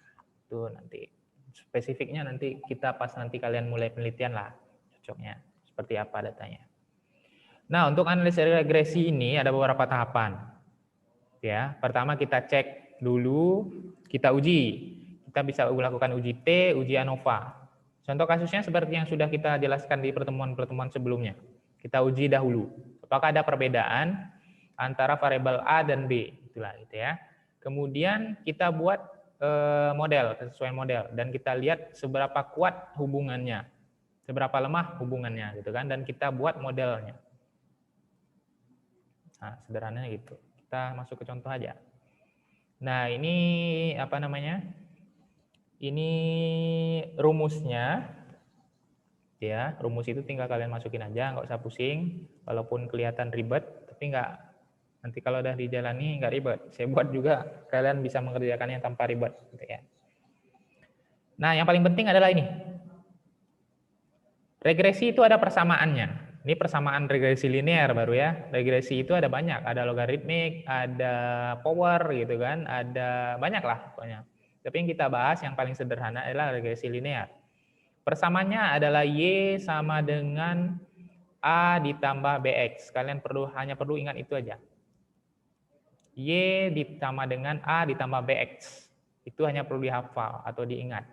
itu nanti spesifiknya nanti kita pas nanti kalian mulai penelitian lah cocoknya seperti apa datanya. Nah, untuk analisis regresi ini ada beberapa tahapan. Ya, pertama kita cek dulu, kita uji. Kita bisa melakukan uji T, uji ANOVA. Contoh kasusnya seperti yang sudah kita jelaskan di pertemuan-pertemuan sebelumnya. Kita uji dahulu. Apakah ada perbedaan antara variabel A dan B, itulah gitu ya. Kemudian kita buat model, sesuai model, dan kita lihat seberapa kuat hubungannya, seberapa lemah hubungannya, gitu kan, dan kita buat modelnya. Nah, sederhananya gitu. Kita masuk ke contoh aja. Nah, ini apa namanya? Ini rumusnya. Ya, rumus itu tinggal kalian masukin aja, nggak usah pusing. Walaupun kelihatan ribet, tapi nggak, nanti kalau udah dijalani nggak ribet. Saya buat juga kalian bisa mengerjakannya tanpa ribet. Gitu ya. Nah, yang paling penting adalah ini. Regresi itu ada persamaannya. Ini persamaan regresi linear baru ya. Regresi itu ada banyak, ada logaritmik, ada power gitu kan, ada banyak lah pokoknya. Tapi yang kita bahas yang paling sederhana adalah regresi linear. Persamaannya adalah Y sama dengan A ditambah BX. Kalian hanya perlu ingat itu aja. Y ditambah dengan A ditambah BX. Itu hanya perlu dihafal atau diingat.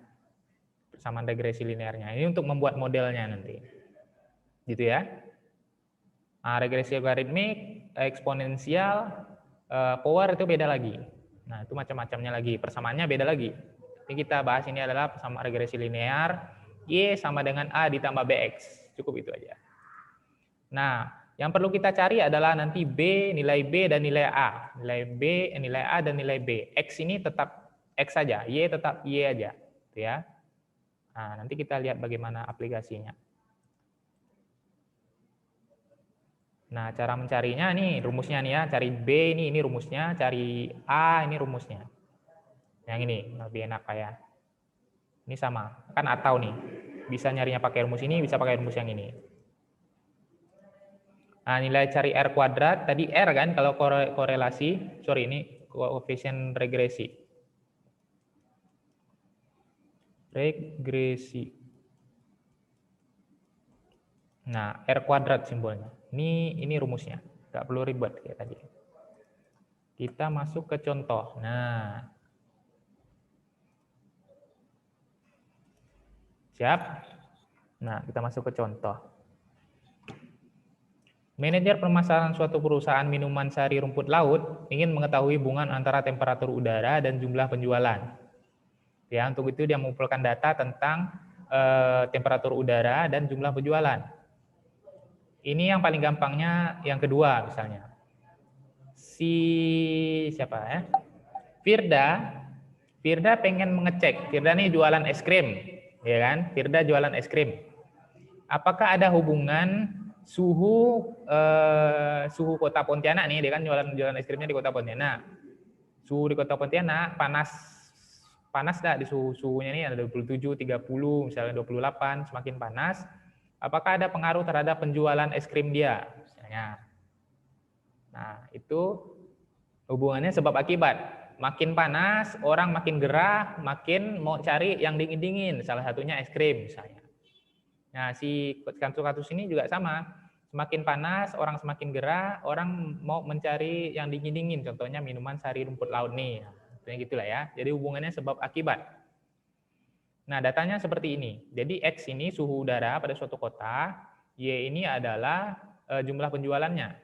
Persamaan regresi linearnya. Ini untuk membuat modelnya nanti. Gitu ya. Nah, regresi logaritmik, eksponensial, power itu beda lagi. Nah, itu macam-macamnya lagi. Persamaannya beda lagi. Ini kita bahas ini adalah persamaan regresi linear. Y sama dengan A ditambah BX. Cukup itu aja. Nah, yang perlu kita cari adalah nanti B, nilai B, dan nilai A. Nilai B, nilai A, dan nilai B. X ini tetap X saja. Y tetap Y aja. Gitu ya. Nah, nanti kita lihat bagaimana aplikasinya. Nah, cara mencarinya nih rumusnya nih ya, cari B ini rumusnya, cari A ini rumusnya. Yang ini lebih enak kayak. Ini sama, kan atau nih. Bisa nyarinya pakai rumus ini, bisa pakai rumus yang ini. Nah, nilai cari R kuadrat, tadi R kan kalau korelasi, sorry ini koefisien regresi. Regresi. Nah, R kuadrat simbolnya. Ini rumusnya, nggak perlu ribet kayak tadi. Kita masuk ke contoh. Nah, siap? Nah, kita masuk ke contoh. Manajer permasalahan suatu perusahaan minuman sari rumput laut ingin mengetahui hubungan antara temperatur udara dan jumlah penjualan. Ya, untuk itu dia mengumpulkan data tentang temperatur udara dan jumlah penjualan. Ini yang paling gampangnya yang kedua misalnya. Siapa ya? Firda pengen mengecek. Firda ini jualan es krim, ya kan? Firda jualan es krim. Apakah ada hubungan suhu kota Pontianak nih, dia kan jualan es krimnya di kota Pontianak. Suhu di kota Pontianak panas nggak di suhunya nih ada 27, 30, misalnya 28, semakin panas. Apakah ada pengaruh terhadap penjualan es krim dia misalnya. Nah, itu hubungannya sebab akibat. Makin panas, orang makin gerah, makin mau cari yang dingin-dingin, salah satunya es krim misalnya. Nah, si kasus ini juga sama. Semakin panas, orang semakin gerah, orang mau mencari yang dingin-dingin. Contohnya minuman sari rumput laut nih. Nah, gitulah ya. Jadi hubungannya sebab akibat. Nah, datanya seperti ini. Jadi X ini suhu udara pada suatu kota, Y ini adalah jumlah penjualannya.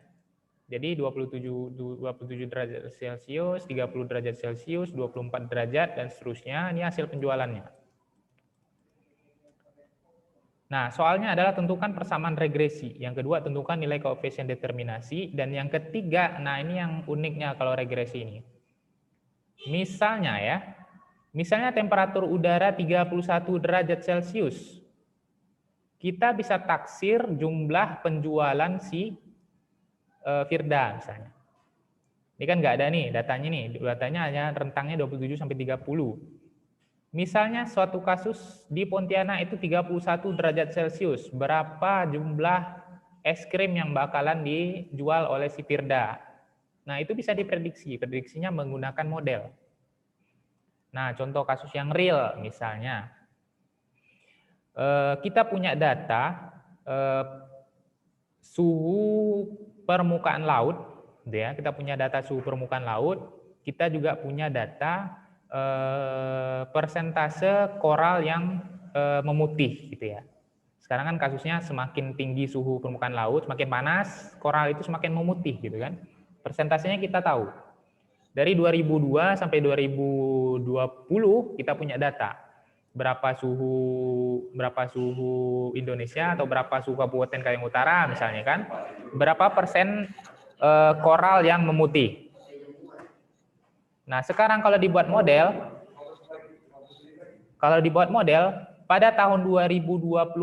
Jadi 27 derajat Celcius, 30 derajat Celcius, 24 derajat, dan seterusnya. Ini hasil penjualannya. Nah, soalnya adalah tentukan persamaan regresi. Yang kedua, tentukan nilai koefisien determinasi. Dan yang ketiga, nah ini yang uniknya kalau regresi ini. Misalnya temperatur udara 31 derajat Celcius. Kita bisa taksir jumlah penjualan si Firda misalnya. Ini kan nggak ada nih datanya nih. Datanya hanya rentangnya 27 sampai 30. Misalnya suatu kasus di Pontianak itu 31 derajat Celcius. Berapa jumlah es krim yang bakalan dijual oleh si Firda? Nah, itu bisa diprediksi. Prediksinya menggunakan model. Nah, contoh kasus yang real misalnya. Kita punya data suhu permukaan laut. Ya, kita punya data suhu permukaan laut. Kita juga punya data persentase koral yang memutih gitu ya. Sekarang kan kasusnya semakin tinggi suhu permukaan laut, semakin panas, koral itu semakin memutih gitu kan. Persentasenya kita tahu. Dari 2002 sampai 2020 kita punya data berapa suhu Indonesia atau berapa suhu Kabupaten Kayong Utara misalnya kan. Berapa persen koral yang memutih. Nah, sekarang kalau dibuat model, pada tahun 2024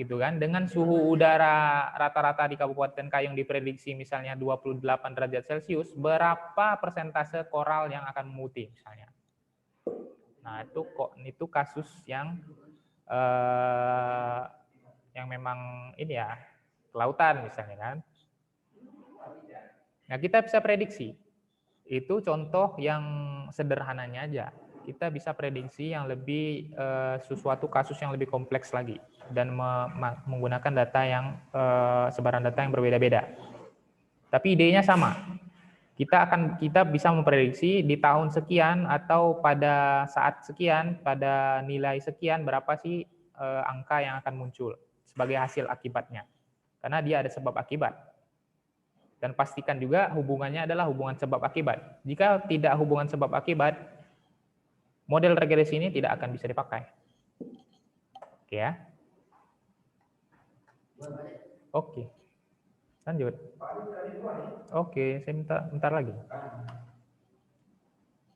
gitu kan, dengan suhu udara rata-rata di Kabupaten Kayong diprediksi misalnya 28 derajat Celcius, berapa persentase koral yang akan memutih misalnya. Nah, itu kasus yang memang ini ya, kelautan misalnya kan. Nah, kita bisa prediksi. Itu contoh yang sederhananya aja. Kita bisa prediksi yang lebih sesuatu kasus yang lebih kompleks lagi dan menggunakan data yang sebaran data yang berbeda-beda. Tapi idenya sama. Kita bisa memprediksi di tahun sekian atau pada saat sekian, pada nilai sekian berapa sih angka yang akan muncul sebagai hasil akibatnya. Karena dia ada sebab akibat. Dan pastikan juga hubungannya adalah hubungan sebab akibat. Jika tidak hubungan sebab akibat, model regresi ini tidak akan bisa dipakai. Oke ya. Oke. Lanjut. Oke, saya bentar lagi.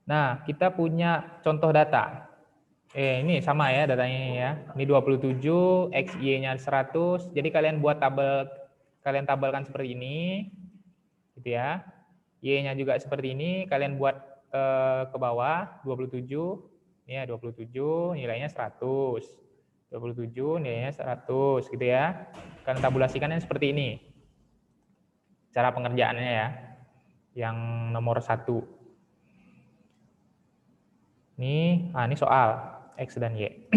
Nah, kita punya contoh data. Ini sama ya datanya ya. Ini 27, XY-nya 100. Jadi kalian buat tabel, kalian tabelkan seperti ini. Gitu ya. Y-nya juga seperti ini, kalian buat ke bawah 27, ya 27 nilainya 100. 27 nilainya 100 gitu ya. Kalian tabulasikannya seperti ini. Cara pengerjaannya ya. Yang nomor 1. Ini soal X dan Y.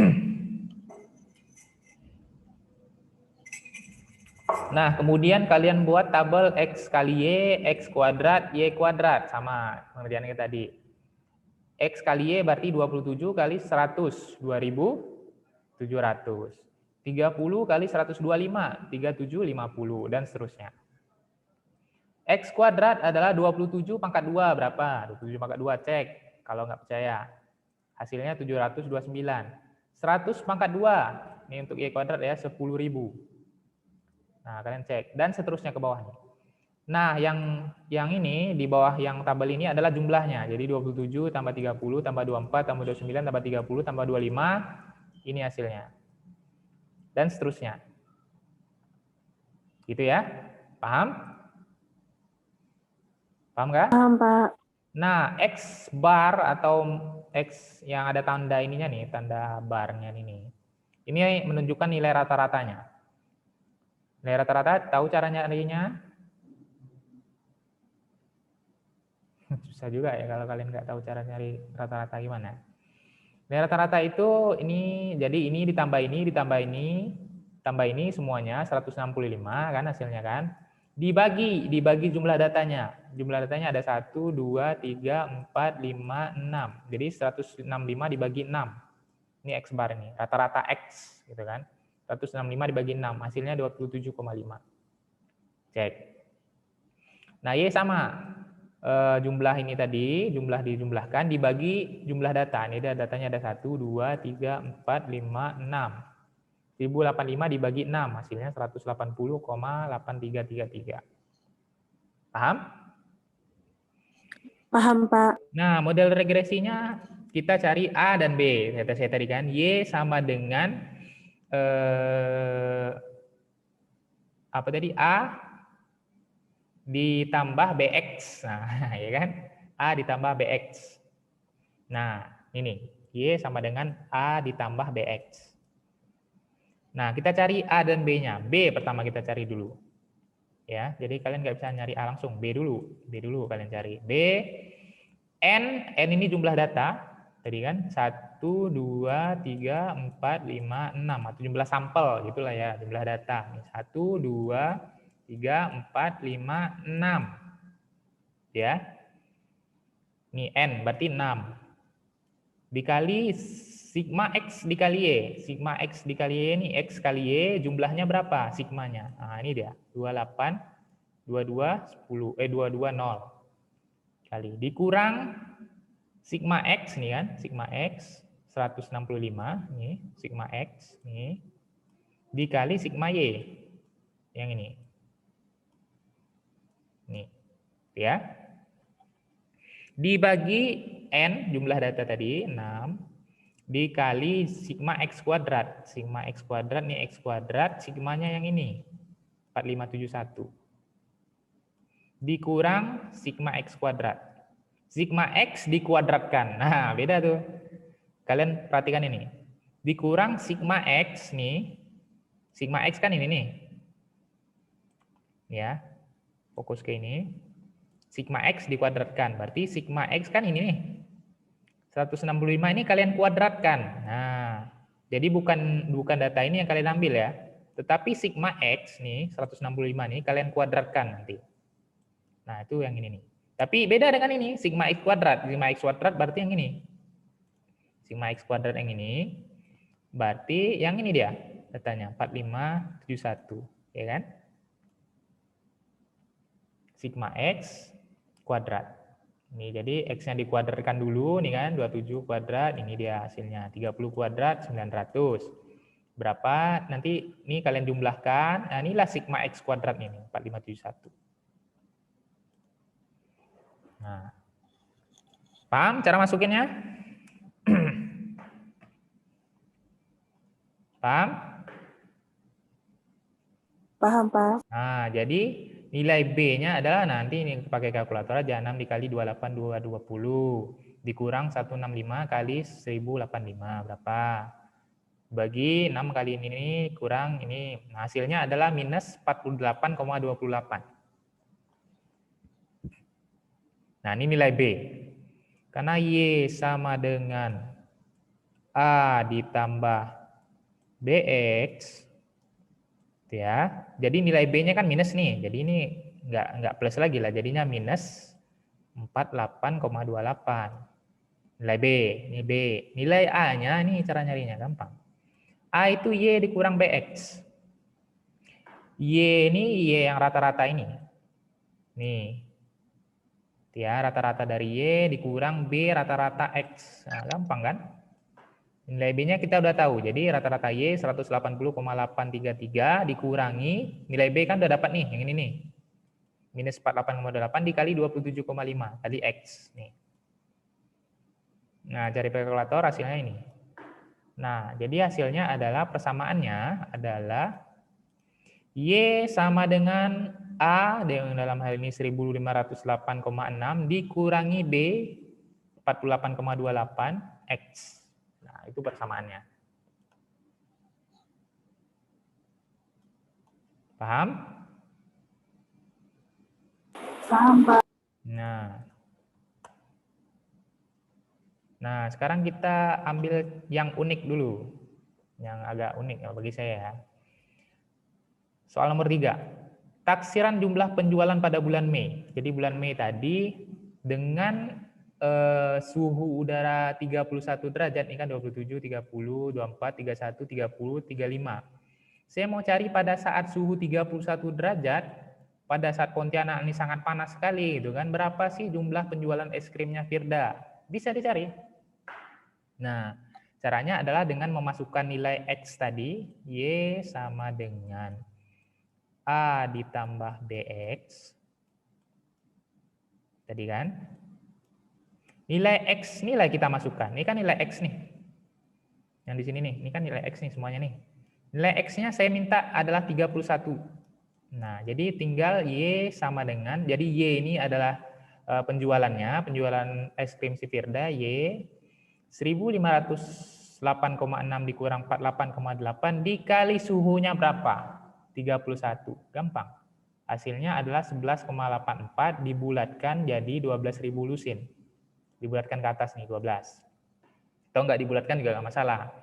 Nah, kemudian kalian buat tabel X kali Y, X kuadrat, Y kuadrat. Sama pengerjaannya tadi. X kali Y berarti 27 kali 100, 2.700. 30 kali 125, 3.750, dan seterusnya. X kuadrat adalah 27 pangkat 2, berapa? 27 pangkat 2, cek. Kalau nggak percaya. Hasilnya 729. 100 pangkat 2, ini untuk Y kuadrat ya, 10.000. Nah, kalian cek. Dan seterusnya ke bawahnya. Nah, yang ini, di bawah yang tabel ini adalah jumlahnya. Jadi 27 tambah 30, tambah 24, tambah 29, tambah 30, tambah 25. Ini hasilnya. Dan seterusnya. Gitu ya. Paham? Paham nggak? Paham, Pak. Nah, X bar atau X yang ada tanda ininya nih, tanda barnya ini. Ini menunjukkan nilai rata-ratanya. Nilai rata-rata, tahu cara nyarinya? Susah juga ya kalau kalian nggak tahu cara nyari rata-rata gimana. Nilai rata-rata itu ini, jadi ini ditambah ini, ditambah ini, tambah ini semuanya 165 kan hasilnya kan. Dibagi jumlah datanya. Jumlah datanya ada 1, 2, 3, 4, 5, 6. Jadi 165 dibagi 6. Ini X bar ini, rata-rata X gitu kan. 165 dibagi 6, hasilnya 27,5. Cek. Nah, Y sama. Jumlah ini tadi, jumlah dijumlahkan dibagi jumlah data. Ini datanya ada 1, 2, 3, 4, 5, 6. 1085 dibagi 6, hasilnya 180,8333. Paham? Paham, Pak. Nah, model regresinya kita cari A dan B. Saya tadi kan, Y sama dengan apa tadi? A ditambah BX. Nah, ya kan? A ditambah BX. Nah, ini. Y sama dengan A ditambah BX. Nah, kita cari A dan B-nya. B pertama kita cari dulu. Ya, jadi kalian nggak bisa nyari A langsung. B dulu kalian cari. B, N ini jumlah data. Tadi kan 1, 2, 3, 4, 5, 6. Atau jumlah sampel, gitulah ya, jumlah data. 1, 2, 3, 4, 5, 6. Ya. Ini N, berarti 6. Dikali sigma X dikali Y. Sigma X dikali Y ini X kali Y, jumlahnya berapa? Sigmanya. Nah, ini dia. 28, 22, 10. 22, 0. Kali. Dikurang sigma X nih kan. Sigma X, 165. Nih, sigma X. Nih. Dikali sigma Y. Yang ini. Nih. Ya. Dibagi N, jumlah data tadi, 6. dikali sigma X kuadrat. Sigma X kuadrat nih X kuadrat, sigmanya yang ini 4571. Dikurang sigma X kuadrat. Sigma X dikuadratkan. Nah, beda tuh. Kalian perhatikan ini. Dikurang sigma X nih. Sigma X kan ini nih. Ya. Fokus ke ini. Sigma X dikuadratkan. Berarti sigma X kan ini nih. 165 ini kalian kuadratkan. Nah, jadi bukan data ini yang kalian ambil ya. Tetapi sigma X nih, 165 nih kalian kuadratkan nanti. Nah, itu yang ini nih. Tapi beda dengan ini, sigma X kuadrat. Sigma X kuadrat berarti yang ini. Sigma X kuadrat yang ini, berarti yang ini dia datanya, 4571. Ya kan? Sigma X kuadrat. Ini jadi X-nya dikuadratkan dulu, nih kan, 27 kuadrat, ini dia hasilnya. 30 kuadrat, 900. Berapa? Nanti ini kalian jumlahkan, nah inilah sigma X kuadrat ini, 4571. Nah, paham cara masukinnya? Paham? Paham, Pak. Nah, jadi nilai B-nya adalah nanti ini pakai kalkulator aja, 6 dikali 28220 dikurang 165 kali 1085 berapa? Bagi 6 kali ini kurang ini, nah, hasilnya adalah minus 48,28. Nah, ini nilai B. Karena Y sama dengan A ditambah BX, ya. Jadi nilai B-nya kan minus nih. Jadi ini enggak plus lagi lah, jadinya minus 48,28. Nilai B, ini B. Nilai A-nya ini cara nyarinya gampang. A itu Y dikurang BX. Y ini Y yang rata-rata ini. Nih. Ya, rata-rata dari Y dikurang B rata-rata X. Nah, gampang kan? Nilai B-nya kita udah tahu. Jadi rata-rata Y 180,833 dikurangi nilai B kan udah dapat nih, yang ini nih. Minus 48,28 dikali 27,5 kali X nih. Nah, cari kalkulator hasilnya ini. Nah, jadi hasilnya adalah persamaannya adalah Y sama dengan A yang dalam hal ini 1508,6 dikurangi B 48,28 X. Nah, itu persamaannya. Paham? Paham, Pak. Nah, sekarang kita ambil yang unik dulu. Yang agak unik ya bagi saya ya. Soal nomor 3. Taksiran jumlah penjualan pada bulan Mei. Jadi bulan Mei tadi dengan suhu udara 31 derajat, ini kan 27, 30, 24, 31, 30, 35. Saya mau cari pada saat suhu 31 derajat, pada saat Pontianak ini sangat panas sekali, gitu kan? Berapa sih jumlah penjualan es krimnya Firda? Bisa dicari. Nah, caranya adalah dengan memasukkan nilai X tadi, Y sama dengan A ditambah BX. Tadi kan? Nilai X nilai kita masukkan. Ini kan nilai X nih. Yang di sini nih. Ini kan nilai X nih semuanya nih. Nilai X-nya saya minta adalah 31. Nah, jadi tinggal Y sama dengan, jadi Y ini adalah penjualannya, penjualan es krim si Firda, Y 1508,6 dikurang 48,8 dikali suhunya berapa? 31. Gampang. Hasilnya adalah 11,84 dibulatkan jadi 12.000 lusin. Dibulatkan ke atas nih 12. Atau enggak dibulatkan juga enggak masalah.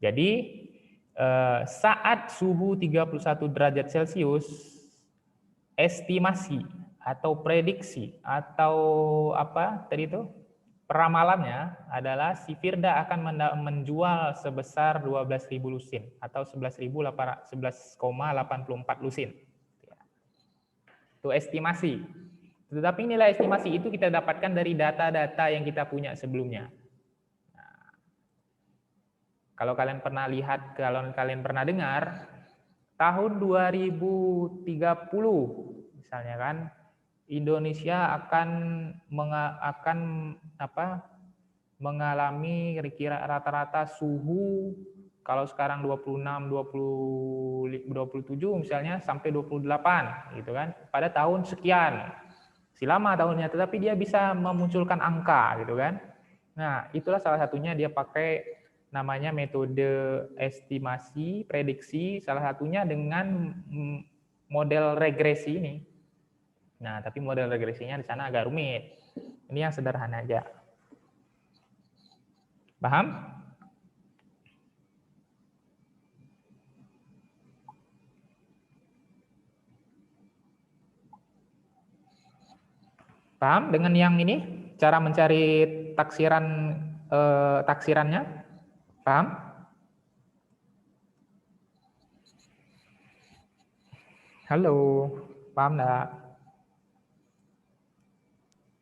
Jadi saat suhu 31 derajat Celcius, estimasi atau prediksi atau apa tadi itu peramalannya adalah si Firda akan menjual sebesar 12.000 lusin atau 11,84 lusin. Itu estimasi. Tetapi nilai estimasi itu kita dapatkan dari data-data yang kita punya sebelumnya. Nah, kalau kalian pernah lihat, kalau kalian pernah dengar, tahun 2030 misalnya kan, Indonesia akan mengalami kira-kira rata-rata suhu kalau sekarang 26, 27 misalnya sampai 28 gitu kan pada tahun sekian. Si lama tahunnya, tetapi dia bisa memunculkan angka gitu kan. Nah, itulah salah satunya dia pakai namanya metode estimasi, prediksi, salah satunya dengan model regresi ini. Nah, tapi model regresinya di sana agak rumit. Ini yang sederhana aja. Paham? Paham dengan yang ini? Cara mencari taksirannya? Paham? Halo, paham enggak?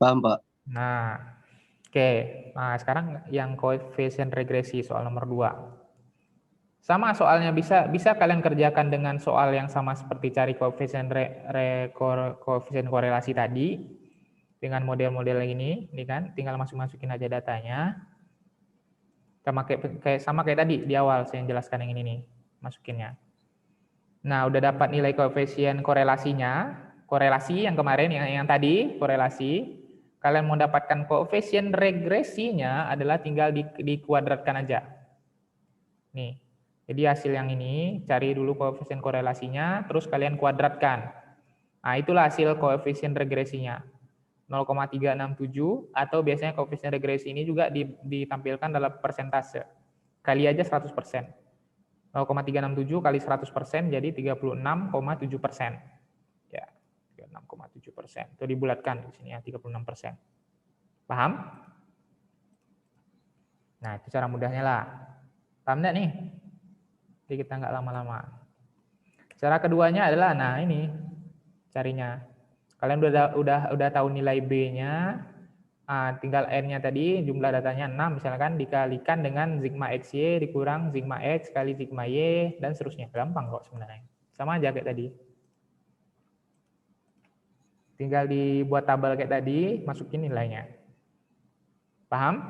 Paham, Pak. Nah, oke. Nah, sekarang yang koefisien regresi soal nomor 2. Sama soalnya bisa kalian kerjakan dengan soal yang sama seperti cari koefisien koefisien korelasi tadi dengan model-model ini kan, tinggal masukin aja datanya. Sama kayak tadi di awal saya jelaskan yang ini nih, masukinnya. Nah, udah dapat nilai koefisien korelasinya, korelasi yang kemarin yang tadi korelasi. Kalian mau dapatkan koefisien regresinya adalah tinggal dikuadratkan aja. Nih. Jadi hasil yang ini cari dulu koefisien korelasinya, terus kalian kuadratkan. Nah, itulah hasil koefisien regresinya. 0,367 atau biasanya koefisien regresi ini juga ditampilkan dalam persentase. Kali aja 100%. 0,367 kali 100% jadi 36,7%. Ya, 36,7%. Itu dibulatkan di sini ya, 36%. Paham? Nah, itu cara mudahnya lah. Paham enggak nih? Jadi kita nggak lama-lama. Cara keduanya adalah, nah ini carinya. Kalian udah tahu nilai B-nya, tinggal N-nya tadi, jumlah datanya 6, misalkan dikalikan dengan sigma XY dikurang sigma X kali sigma Y, dan seterusnya. Gampang kok sebenarnya. Sama aja kayak tadi. Tinggal dibuat tabel kayak tadi, masukin nilainya. Paham?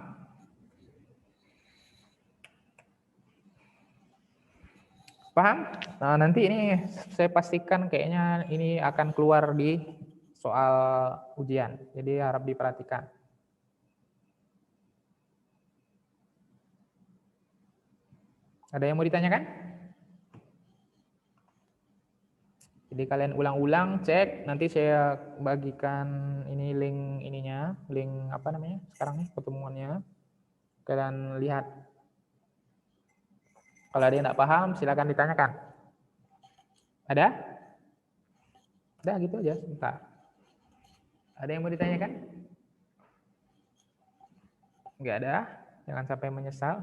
Paham? Nah, nanti ini saya pastikan kayaknya ini akan keluar di soal ujian. Jadi harap diperhatikan. Ada yang mau ditanyakan? Jadi kalian ulang-ulang, cek. Nanti saya bagikan ini link apa namanya sekarang nih pertemuannya. Kalian lihat. Kalau ada yang tidak paham, silakan ditanyakan. Ada? Udah gitu aja, sebentar. Ada yang mau ditanyakan? Enggak ada, jangan sampai menyesal.